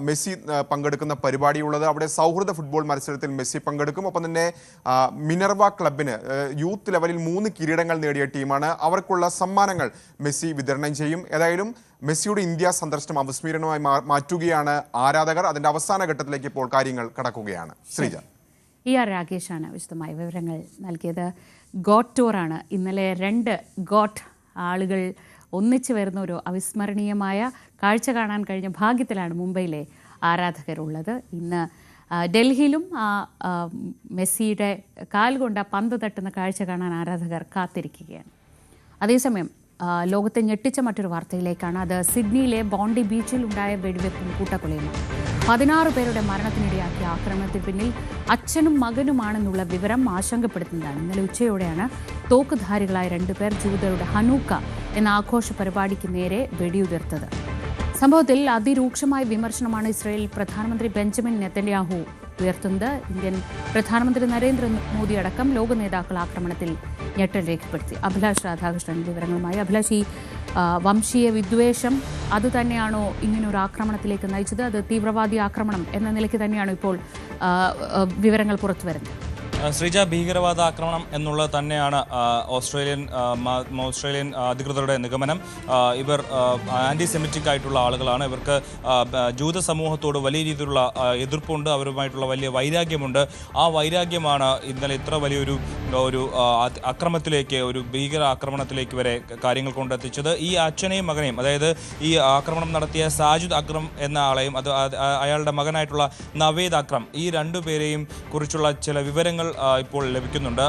മെസ്സി പങ്കെടുക്കുന്ന പരിപാടിയുള്ളത്. അവിടെ സൗഹൃദ ഫുട്ബോൾ മത്സരത്തിൽ മെസ്സി പങ്കെടുക്കും. ഒപ്പം തന്നെ മിനർവ ക്ലബിന് യൂത്ത് ലെവലിൽ 3 കിരീടങ്ങൾ നേടിയ ടീമാണ്. അവർക്കുള്ള സമ്മാനങ്ങൾ മെസ്സി വിതരണം ചെയ്യും. ഏതായാലും മെസ്സിയുടെ ഇന്ത്യ സന്ദർശനം അവിസ്മരണമായി മാറ്റുകയാണ് ആരാധകർ. അതിന്റെ അവസാന ഘട്ടത്തിലേക്ക് ഇപ്പോൾ കാര്യങ്ങൾ കടക്കുകയാണ്. ശ്രീജ, രാകേഷാണ് വിശദമായ വിവരങ്ങൾ നൽകിയത്. ഗോട്ട് ടൂറാണ് ഇന്നലെ 2 ഗോട്ട് ആളുകൾ ഒന്നിച്ചു വരുന്ന ഒരു അവിസ്മരണീയമായ കാഴ്ച കാണാൻ കഴിഞ്ഞ ഭാഗ്യത്തിലാണ് മുംബൈയിലെ ആരാധകരുള്ളത്. ഇന്ന് ഡൽഹിയിലും മെസ്സിയുടെ കാൽ കൊണ്ട് പന്ത് തട്ടുന്ന കാഴ്ച കാണാൻ ആരാധകർ കാത്തിരിക്കുകയാണ്. അതേസമയം ലോകത്തെ ഞെട്ടിച്ച മറ്റൊരു വാർത്തയിലേക്കാണ്. അത് സിഡ്നിയിലെ ബോണ്ടി ബീച്ചിൽ ഉണ്ടായ വെടിവെപ്പും കൂട്ടക്കൊലയുമാണ്. 16 പേരുടെ മരണത്തിനിടയാക്കിയ ആക്രമണത്തിന് പിന്നിൽ അച്ഛനും മകനുമാണെന്നുള്ള വിവരം ആശങ്കപ്പെടുത്തുന്നതാണ്. ഇന്നലെ ഉച്ചയോടെയാണ് തോക്കുധാരികളായ 2 പേർ ജൂതരുടെ ഹനൂക്ക എന്ന ആഘോഷ പരിപാടിക്ക് നേരെ വെടിയുതിർത്തത്. സംഭവത്തിൽ അതിരൂക്ഷമായ വിമർശനമാണ് ഇസ്രായേൽ പ്രധാനമന്ത്രി ബെഞ്ചമിൻ നെതന്യാഹു ഉയർത്തുന്നത്. ഇന്ത്യൻ പ്രധാനമന്ത്രി നരേന്ദ്രമോദി അടക്കം ലോക നേതാക്കൾ ആക്രമണത്തിൽ ഞെട്ടൽ രേഖപ്പെടുത്തി. അഭിലാഷ് രാധാകൃഷ്ണൻ വിവരങ്ങളുമായി. അഭിലാഷ്, ഈ വംശീയ വിദ്വേഷം അതുതന്നെയാണോ ഇങ്ങനൊരു ആക്രമണത്തിലേക്ക് നയിച്ചത്? അത് തീവ്രവാദി ആക്രമണം എന്ന നിലയ്ക്ക് തന്നെയാണോ ഇപ്പോൾ വിവരങ്ങൾ പുറത്തു വരുന്നത്? ശ്രീജ, ഭീകരവാദ ആക്രമണം എന്നുള്ളത് തന്നെയാണ് ഓസ്ട്രേലിയൻ അധികൃതരുടെ നിഗമനം. ഇവർ ആൻറ്റി സെമിറ്റിക് ആയിട്ടുള്ള ആളുകളാണ്. ഇവർക്ക് ജൂത സമൂഹത്തോട് വലിയ രീതിയിലുള്ള എതിർപ്പുണ്ട്, അവരുമായിട്ടുള്ള വലിയ വൈരാഗ്യമുണ്ട്. ആ വൈരാഗ്യമാണ് ഇന്നലെ ഇത്ര വലിയൊരു അക്രമത്തിലേക്ക്, ഒരു ഭീകര ആക്രമണത്തിലേക്ക് വരെ കാര്യങ്ങൾ കൊണ്ടെത്തിച്ചത്. ഈ അച്ഛനെയും മകനെയും, അതായത് ഈ ആക്രമണം നടത്തിയ സാജിദ് അക്രം എന്ന ആളെയും അയാളുടെ മകനായിട്ടുള്ള നവേദ് അക്രം, ഈ 2 പേരെയും കുറിച്ചുള്ള ചില വിവരങ്ങൾ ഇപ്പോൾ ലഭിക്കുന്നുണ്ട്.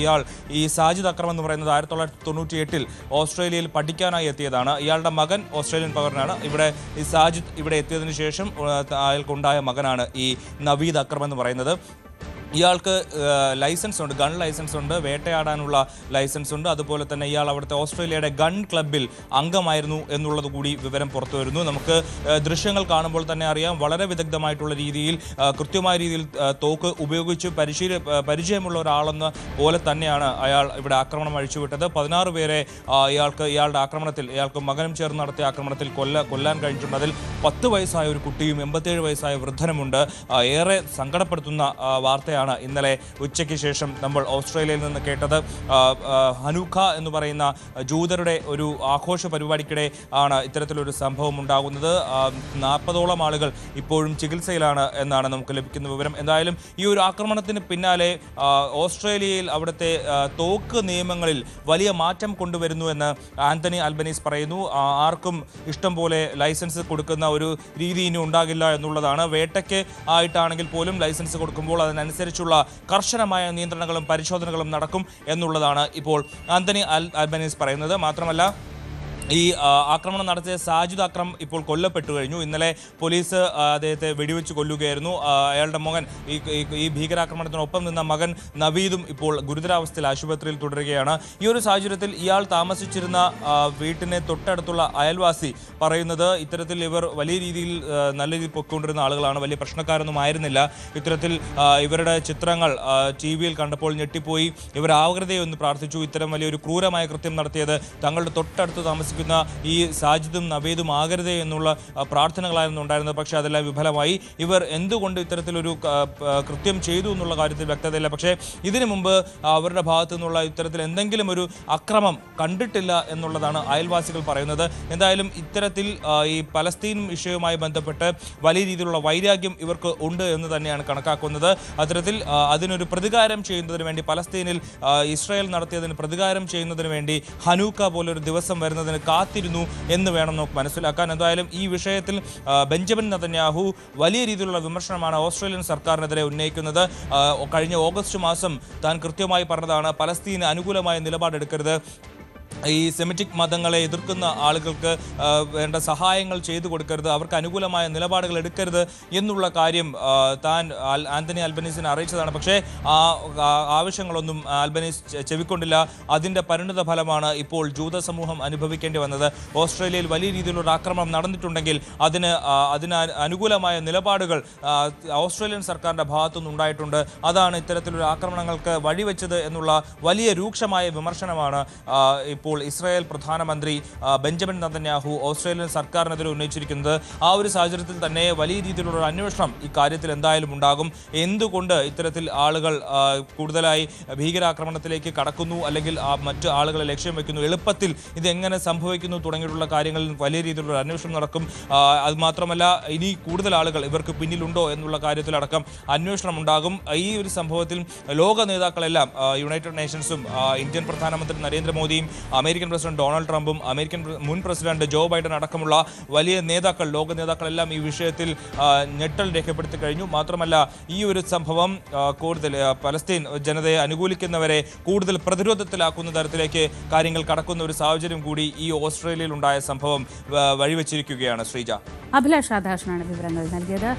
ഇയാൾ ഈ സാജിദ് അക്രം എന്ന് പറയുന്നത് 1998 ഓസ്ട്രേലിയയിൽ പഠിക്കാനായി എത്തിയതാണ്. ഇയാളുടെ മകൻ ഓസ്ട്രേലിയൻ പൗരനാണ്. ഇവിടെ ഈ സാജിദ് ഇവിടെ എത്തിയതിനു ശേഷം അയാൾക്കുണ്ടായ മകനാണ് ഈ നവീദ് അക്രം എന്ന് പറയുന്നത്. ഇയാൾക്ക് ലൈസൻസ് ഉണ്ട്, ഗൺ ലൈസൻസ് ഉണ്ട്, വേട്ടയാടാനുള്ള ലൈസൻസ് ഉണ്ട്. അതുപോലെ തന്നെ ഇയാൾ അവിടുത്തെ ഓസ്ട്രേലിയയുടെ ഗൺ ക്ലബിൽ അംഗമായിരുന്നു എന്നുള്ളത് കൂടി വിവരം പുറത്തു വരുന്നു. നമുക്ക് ദൃശ്യങ്ങൾ കാണുമ്പോൾ തന്നെ അറിയാം, വളരെ വിദഗ്ധമായിട്ടുള്ള രീതിയിൽ, കൃത്യമായ രീതിയിൽ തോക്ക് ഉപയോഗിച്ച് പരിചയമുള്ള ഒരാളെന്ന പോലെ തന്നെയാണ് അയാൾ ഇവിടെ ആക്രമണം അഴിച്ചുവിട്ടത്. 16 പേരെ ഇയാളുടെ ആക്രമണത്തിൽ, ഇയാൾക്ക് മകനും ചേർന്ന് നടത്തിയ ആക്രമണത്തിൽ കൊല്ലാൻ കഴിഞ്ഞിട്ടുണ്ട്. അതിൽ 10 വയസ്സായ ഒരു കുട്ടിയും 87 വയസ്സായ വൃദ്ധനുമുണ്ട്. ഏറെ സങ്കടപ്പെടുത്തുന്ന വാർത്തയാണ് ഇന്നലെ ഉച്ചയ്ക്ക് ശേഷം നമ്മൾ ഓസ്ട്രേലിയയിൽ നിന്ന് കേട്ടത്. ഹനൂക്ക എന്ന് പറയുന്ന ജൂതരുടെ ഒരു ആഘോഷ പരിപാടിക്കിടെ ആണ് ഇത്തരത്തിലൊരു സംഭവം ഉണ്ടാകുന്നത്. 40ഓളം ആളുകൾ ഇപ്പോഴും ചികിത്സയിലാണ് എന്നാണ് നമുക്ക് ലഭിക്കുന്ന വിവരം. എന്തായാലും ഈ ഒരു ആക്രമണത്തിന് പിന്നാലെ ഓസ്ട്രേലിയയിൽ അവിടുത്തെ തോക്ക് നിയമങ്ങളിൽ വലിയ മാറ്റം കൊണ്ടുവരുന്നു എന്ന് ആന്റണി അൽബനീസ് പറയുന്നു. ആർക്കും ഇഷ്ടം പോലെ ലൈസൻസ് കൊടുക്കുന്ന ഒരു രീതി ഇനി ഉണ്ടാകില്ല എന്നുള്ളതാണ്. വേട്ടയ്ക്ക് ആയിട്ടാണെങ്കിൽ പോലും ലൈസൻസ് കൊടുക്കുമ്പോൾ അതിനനുസരിച്ചുള്ള കർശനമായ നിയന്ത്രണങ്ങളും പരിശോധനകളും നടക്കും എന്നുള്ളതാണ് ഇപ്പോൾ ആന്റണി അൽബനീസ് പറയുന്നത്. മാത്രമല്ല, ഈ ആക്രമണം നടത്തിയ സാജിദ് അക്രം ഇപ്പോൾ കൊല്ലപ്പെട്ടു കഴിഞ്ഞു. ഇന്നലെ പോലീസ് അദ്ദേഹത്തെ വെടിവെച്ച് കൊല്ലുകയായിരുന്നു. അയാളുടെ മകൻ, ഈ ഭീകരാക്രമണത്തിനൊപ്പം നിന്ന മകൻ നവീദും ഇപ്പോൾ ഗുരുതരാവസ്ഥയിൽ ആശുപത്രിയിൽ തുടരുകയാണ്. ഈ ഒരു സാഹചര്യത്തിൽ ഇയാൾ താമസിച്ചിരുന്ന വീട്ടിനെ തൊട്ടടുത്തുള്ള അയൽവാസി പറയുന്നത്, ഇത്തരത്തിൽ ഇവർ വലിയ രീതിയിൽ നല്ല രീതിയിൽ പൊയ്ക്കൊണ്ടിരുന്ന ആളുകളാണ്, വലിയ പ്രശ്നക്കാരൊന്നും ആയിരുന്നില്ല. ഇത്തരത്തിൽ ഇവരുടെ ചിത്രങ്ങൾ TV-യിൽ കണ്ടപ്പോൾ ഞെട്ടിപ്പോയി. ഇവർ ആകൃതയെ ഒന്ന് പ്രാർത്ഥിച്ചു. ഇത്തരം വലിയൊരു ക്രൂരമായ കൃത്യം നടത്തിയത് തങ്ങളുടെ തൊട്ടടുത്ത് താമസിക്കുന്ന ജീവിക്കുന്ന ഈ സാജിദും നവേദും ആകരുതേ എന്നുള്ള പ്രാർത്ഥനകളായിരുന്നു ഉണ്ടായിരുന്നത്. പക്ഷേ അതെല്ലാം വിഫലമായി. ഇവർ എന്തുകൊണ്ട് ഇത്തരത്തിലൊരു കൃത്യം ചെയ്തു എന്നുള്ള കാര്യത്തിൽ വ്യക്തതയില്ല. പക്ഷേ ഇതിനു മുമ്പ് അവരുടെ ഭാഗത്തു നിന്നുള്ള ഇത്തരത്തിൽ എന്തെങ്കിലും ഒരു അക്രമം കണ്ടിട്ടില്ല എന്നുള്ളതാണ് അയൽവാസികൾ പറയുന്നത്. എന്തായാലും ഇത്തരത്തിൽ ഈ പലസ്തീൻ വിഷയവുമായി ബന്ധപ്പെട്ട് വലിയ രീതിയിലുള്ള വൈരാഗ്യം ഇവർക്ക് ഉണ്ട് എന്ന് തന്നെയാണ് കണക്കാക്കുന്നത്. അത്തരത്തിൽ അതിനൊരു പ്രതികാരം ചെയ്യുന്നതിന് വേണ്ടി പലസ്തീനിൽ ഇസ്രായേൽ നടത്തിയതിന് പ്രതികാരം ചെയ്യുന്നതിന് വേണ്ടി ഹനൂക്ക പോലൊരു ദിവസം വരുന്നതിന് കാത്തിരുന്നു എന്ന് വേണം നമുക്ക് മനസ്സിലാക്കാൻ. എന്തായാലും ഈ വിഷയത്തിൽ ബെഞ്ചമിൻ നെതന്യാഹു വലിയ രീതിയിലുള്ള വിമർശനമാണ് ഓസ്ട്രേലിയൻ സർക്കാരിനെതിരെ ഉന്നയിക്കുന്നത്. കഴിഞ്ഞ ഓഗസ്റ്റ് മാസം താൻ കൃത്യമായി പറഞ്ഞതാണ് പലസ്തീന് അനുകൂലമായ നിലപാടെടുക്കരുത്, ഈ സെമിറ്റിക് മതങ്ങളെ എതിർക്കുന്ന ആളുകൾക്ക് വേണ്ട സഹായങ്ങൾ ചെയ്തു കൊടുക്കരുത്, അവർക്ക് അനുകൂലമായ നിലപാടുകൾ എടുക്കരുത് എന്നുള്ള കാര്യം താൻ ആന്റണി അൽബനീസിനെ അറിയിച്ചതാണ്. പക്ഷേ ആ ആവശ്യങ്ങളൊന്നും അൽബനീസ് ചെവിക്കൊണ്ടില്ല. അതിൻ്റെ പരിണിത ഫലമാണ് ഇപ്പോൾ ജൂത സമൂഹം അനുഭവിക്കേണ്ടി വന്നത്. ഓസ്ട്രേലിയയിൽ വലിയ രീതിയിലുള്ള ആക്രമണം നടന്നിട്ടുണ്ടെങ്കിൽ അതിന് അനുകൂലമായ നിലപാടുകൾ ഓസ്ട്രേലിയൻ സർക്കാരിൻ്റെ ഭാഗത്തുനിന്ന് ഉണ്ടായിട്ടുണ്ട്. അതാണ് ഇത്തരത്തിലുള്ള ആക്രമണങ്ങൾക്ക് വഴിവെച്ചത് എന്നുള്ള വലിയ രൂക്ഷമായ വിമർശനമാണ് ഇപ്പോൾ ഇസ്രായേൽ പ്രധാനമന്ത്രി ബെഞ്ചമിൻ നെതന്യാഹു ഓസ്ട്രേലിയൻ സർക്കാരിനെതിരെ ഉന്നയിച്ചിരിക്കുന്നത്. ആ ഒരു സാഹചര്യത്തിൽ തന്നെ വലിയ രീതിയിലുള്ള കാര്യത്തിൽ ഇക്കാര്യത്തിൽ എന്തായാലും ഉണ്ടാകും. എന്തുകൊണ്ട് ഇത്തരത്തിൽ ആളുകൾ കൂടുതലായി ഭീകരാക്രമണത്തിലേക്ക് കടക്കുന്നു, അല്ലെങ്കിൽ മറ്റ് ആളുകളെ ലക്ഷ്യം വെക്കുന്നു, എളുപ്പത്തിൽ ഇതെങ്ങനെ സംഭവിക്കുന്നു തുടങ്ങിയിട്ടുള്ള കാര്യങ്ങളിൽ വലിയ രീതിയിലുള്ള അന്വേഷണം നടക്കും. അതുമാത്രമല്ല ഇനി കൂടുതൽ ആളുകൾ ഇവർക്ക് പിന്നിലുണ്ടോ എന്നുള്ള കാര്യത്തിലടക്കം അന്വേഷണം ഉണ്ടാകും. ഈ ഒരു സംഭവത്തിൽ ലോക നേതാക്കളെല്ലാം യുണൈറ്റഡ് നേഷൻസും ഇന്ത്യൻ പ്രധാനമന്ത്രി നരേന്ദ്രമോദിയും അമേരിക്കൻ പ്രസിഡന്റ് ഡൊണാൾഡ് ട്രംപും അമേരിക്കൻ മുൻ പ്രസിഡന്റ് ജോ ബൈഡൻ അടക്കമുള്ള വലിയ നേതാക്കൾ, ലോക നേതാക്കളെല്ലാം ഈ വിഷയത്തിൽ ഞെട്ടൽ രേഖപ്പെടുത്തി കഴിഞ്ഞു. മാത്രമല്ല ഈ ഒരു സംഭവം കൂടുതൽ പലസ്തീൻ ജനതയെ അനുകൂലിക്കുന്നവരെ കൂടുതൽ പ്രതിരോധത്തിലാക്കുന്ന തരത്തിലേക്ക് കാര്യങ്ങൾ കടക്കുന്ന ഒരു സാഹചര്യം കൂടി ഈ ഓസ്ട്രേലിയയിൽ ഉണ്ടായ സംഭവം വഴിവെച്ചിരിക്കുകയാണ്. ശ്രീജ. അഭിലാഷ് രാധാകൃഷ്ണനാണ് വിവരങ്ങൾ നൽകിയത്.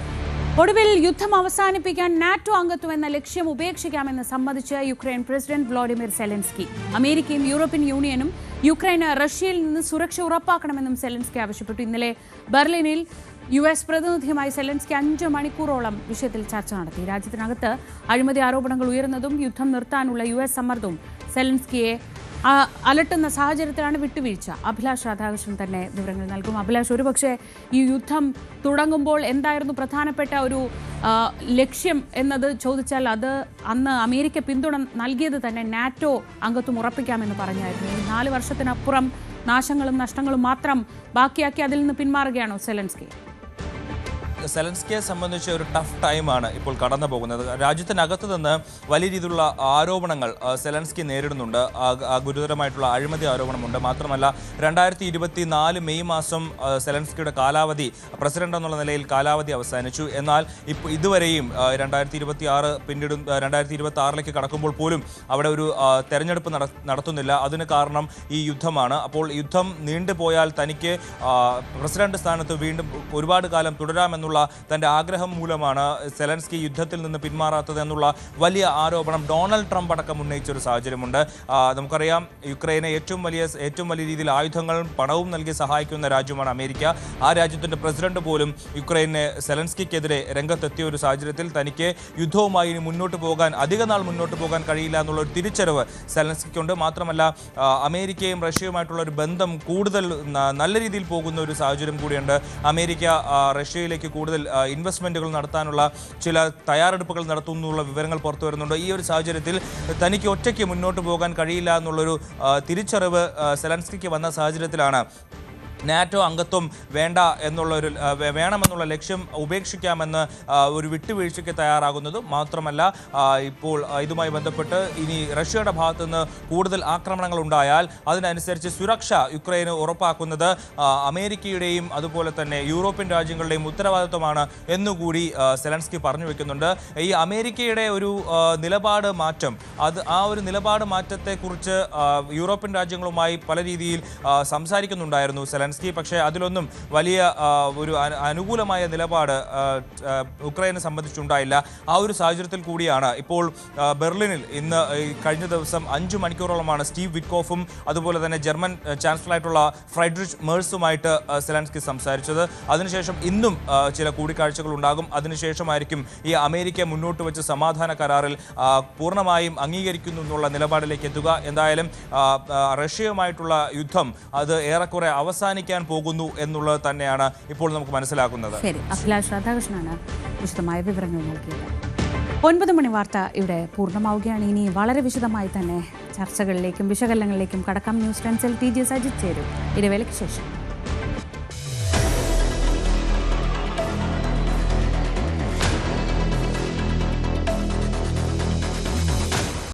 ഒടുവിൽ യുദ്ധം അവസാനിപ്പിക്കാൻ നാറ്റോ അംഗത്വം എന്ന ലക്ഷ്യം ഉപേക്ഷിക്കാമെന്ന് സമ്മതിച്ച് യുക്രൈൻ പ്രസിഡന്റ് വ്ളാഡിമിർ സെലൻസ്കി. അമേരിക്കയും യൂറോപ്യൻ യൂണിയനും യുക്രൈന് റഷ്യയിൽ നിന്ന് സുരക്ഷ ഉറപ്പാക്കണമെന്നും സെലൻസ്കി ആവശ്യപ്പെട്ടു. ഇന്നലെ ബെർലിനിൽ US പ്രതിനിധിയുമായി സെലൻസ്കി 5 മണിക്കൂറോളം വിഷയത്തിൽ ചർച്ച നടത്തി. രാജ്യത്തിനകത്ത് അഴിമതി ആരോപണങ്ങൾ ഉയർന്നതും യുദ്ധം നിർത്താനുള്ള US സമ്മർദ്ദവും സെലൻസ്കിയെ അലട്ടുന്ന സാഹചര്യത്തിലാണ് വിട്ടുവീഴ്ച. അഭിലാഷ് രാധാകൃഷ്ണൻ തന്നെ വിവരങ്ങൾ നൽകും. അഭിലാഷ്, ഒരുപക്ഷെ ഈ യുദ്ധം തുടങ്ങുമ്പോൾ എന്തായിരുന്നു പ്രധാനപ്പെട്ട ഒരു ലക്ഷ്യം എന്നത് ചോദിച്ചാൽ അത് അന്ന് അമേരിക്ക പിന്തുണ നൽകിയത് തന്നെ നാറ്റോ അംഗത്വം ഉറപ്പിക്കാമെന്ന് പറഞ്ഞായിരുന്നു. ഈ 4 വർഷത്തിനപ്പുറം നാശങ്ങളും നഷ്ടങ്ങളും മാത്രം ബാക്കിയാക്കി അതിൽ നിന്ന് പിന്മാറുകയാണോ സെലൻസ്കി? സെലൻസ്കിയെ സംബന്ധിച്ച് ഒരു ടഫ് ടൈമാണ് ഇപ്പോൾ കടന്നു പോകുന്നത്. രാജ്യത്തിനകത്ത് നിന്ന് വലിയ രീതിയിലുള്ള ആരോപണങ്ങൾ സെലൻസ്കി നേരിടുന്നുണ്ട്. ഗുരുതരമായിട്ടുള്ള അഴിമതി ആരോപണമുണ്ട്. മാത്രമല്ല 2024 മെയ് മാസം സെലൻസ്കിയുടെ കാലാവധി, പ്രസിഡന്റ് എന്നുള്ള നിലയിൽ കാലാവധി അവസാനിച്ചു. എന്നാൽ ഇപ്പോൾ ഇതുവരെയും 2026 പിന്നീട് 2026ലേക്ക് കടക്കുമ്പോൾ പോലും അവിടെ ഒരു തെരഞ്ഞെടുപ്പ് നടത്തുന്നില്ല. അതിന് കാരണം ഈ യുദ്ധമാണ്. അപ്പോൾ യുദ്ധം നീണ്ടുപോയാൽ തനിക്ക് പ്രസിഡന്റ് സ്ഥാനത്ത് വീണ്ടും ഒരുപാട് കാലം തുടരാമെന്നുള്ള തന്റെ ആഗ്രഹം മൂലമാണ് സെലൻസ്കി യുദ്ധത്തിൽ നിന്ന് പിന്മാറാത്തത് എന്നുള്ള വലിയ ആരോപണം ഡൊണാൾഡ് ട്രംപ് അടക്കം ഉന്നയിച്ച ഒരു സാഹചര്യമുണ്ട്. നമുക്കറിയാം യുക്രൈനെ ഏറ്റവും വലിയ രീതിയിൽ ആയുധങ്ങളും പണവും നൽകി സഹായിക്കുന്ന രാജ്യമാണ് അമേരിക്ക. ആ രാജ്യത്തിന്റെ പ്രസിഡന്റ് പോലും യുക്രൈനെ സെലൻസ്കിക്കെതിരെ രംഗത്തെത്തിയ ഒരു സാഹചര്യത്തിൽ തനിക്ക് യുദ്ധവുമായി അധിക നാൾ മുന്നോട്ട് പോകാൻ കഴിയില്ല എന്നുള്ള ഒരു തിരിച്ചറിവ് സെലൻസ്കിക്കുണ്ട്. മാത്രമല്ല അമേരിക്കയും റഷ്യയുമായിട്ടുള്ള ഒരു ബന്ധം കൂടുതൽ നല്ല രീതിയിൽ പോകുന്ന ഒരു സാഹചര്യം കൂടിയുണ്ട്. അമേരിക്ക റഷ്യയിലേക്ക് കൂടുതൽ ഇൻവെസ്റ്റ്മെന്റുകൾ നടത്താനുള്ള ചില തയ്യാറെടുപ്പുകൾ നടത്തുന്നുള്ള വിവരങ്ങൾ പുറത്തു വരുന്നുണ്ട്. ഈ ഒരു സാഹചര്യത്തിൽ തനിക്ക് ഒറ്റയ്ക്ക് മുന്നോട്ട് പോകാൻ കഴിയില്ല എന്നുള്ളൊരു തിരിച്ചറിവ് സെലൻസ്കിക്ക് വന്ന സാഹചര്യത്തിലാണ് നാറ്റോ അംഗത്വം വേണമെന്നുള്ള ലക്ഷ്യം ഉപേക്ഷിക്കാമെന്ന് ഒരു വിട്ടുവീഴ്ചയ്ക്ക് തയ്യാറാകുന്നത്. മാത്രമല്ല ഇപ്പോൾ ഇതുമായി ബന്ധപ്പെട്ട് ഇനി റഷ്യയുടെ ഭാഗത്തുനിന്ന് കൂടുതൽ ആക്രമണങ്ങൾ ഉണ്ടായാൽ അതിനനുസരിച്ച് സുരക്ഷ യുക്രൈന് ഉറപ്പാക്കുന്നത് അമേരിക്കയുടെയും അതുപോലെ തന്നെ യൂറോപ്യൻ രാജ്യങ്ങളുടെയും ഉത്തരവാദിത്വമാണ് എന്നുകൂടി സെലൻസ്കി പറഞ്ഞു വെക്കുന്നുണ്ട്. ഈ അമേരിക്കയുടെ ഒരു നിലപാട് മാറ്റം, ആ ഒരു നിലപാട് മാറ്റത്തെക്കുറിച്ച് യൂറോപ്യൻ രാജ്യങ്ങളുമായി പല രീതിയിൽ സംസാരിക്കുന്നുണ്ടായിരുന്നു സെലൻസ്കി. സെലൻസ്കി. പക്ഷേ അതിലൊന്നും വലിയ ഒരു അനുകൂലമായ നിലപാട് ഉക്രൈനെ സംബന്ധിച്ചുണ്ടായില്ല. ആ ഒരു സാഹചര്യത്തിൽ കൂടിയാണ് ഇപ്പോൾ ബെർലിനിൽ ഇന്ന് കഴിഞ്ഞ ദിവസം 5 മണിക്കൂറോളമാണ് സ്റ്റീവ് വിറ്റ്കോഫും അതുപോലെ തന്നെ ജർമ്മൻ ചാൻസലറായിട്ടുള്ള ഫ്രൈഡ്രിച്ച് മേഴ്സുമായിട്ട് സെലൻസ്കി സംസാരിച്ചത്. അതിനുശേഷം ഇന്നും ചില കൂടിക്കാഴ്ചകൾ ഉണ്ടാകും. അതിനുശേഷമായിരിക്കും ഈ അമേരിക്ക മുന്നോട്ട് വെച്ച സമാധാന കരാറിൽ പൂർണ്ണമായും അംഗീകരിക്കുന്നു എന്നുള്ള നിലപാടിലേക്ക് എത്തുക. എന്തായാലും റഷ്യയുമായിട്ടുള്ള യുദ്ധം അത് ഏറെക്കുറെ അവസാനിക്കാൻ പോകുന്നു എന്നുള്ളത് തന്നെയാണ് ഇപ്പോൾ നമുക്ക് മനസ്സിലാക്കുന്നത്. ശരി, അഭിലാഷ് രാധാകൃഷ്ണനാണ് വിശദമായ വിവരങ്ങൾ നൽകിയത്. 9 മണി വാർത്ത ഇവിടെ പൂർണ്ണമാവുകയാണ്. ഇനി വളരെ വിശദമായി തന്നെ ചർച്ചകളിലേക്കും വിശകലനങ്ങളിലേക്കും കടക്കാം. ന്യൂസ് 10 ടി ജി സജിത് ചേരും ഇടവേളയ്ക്ക് ശേഷം.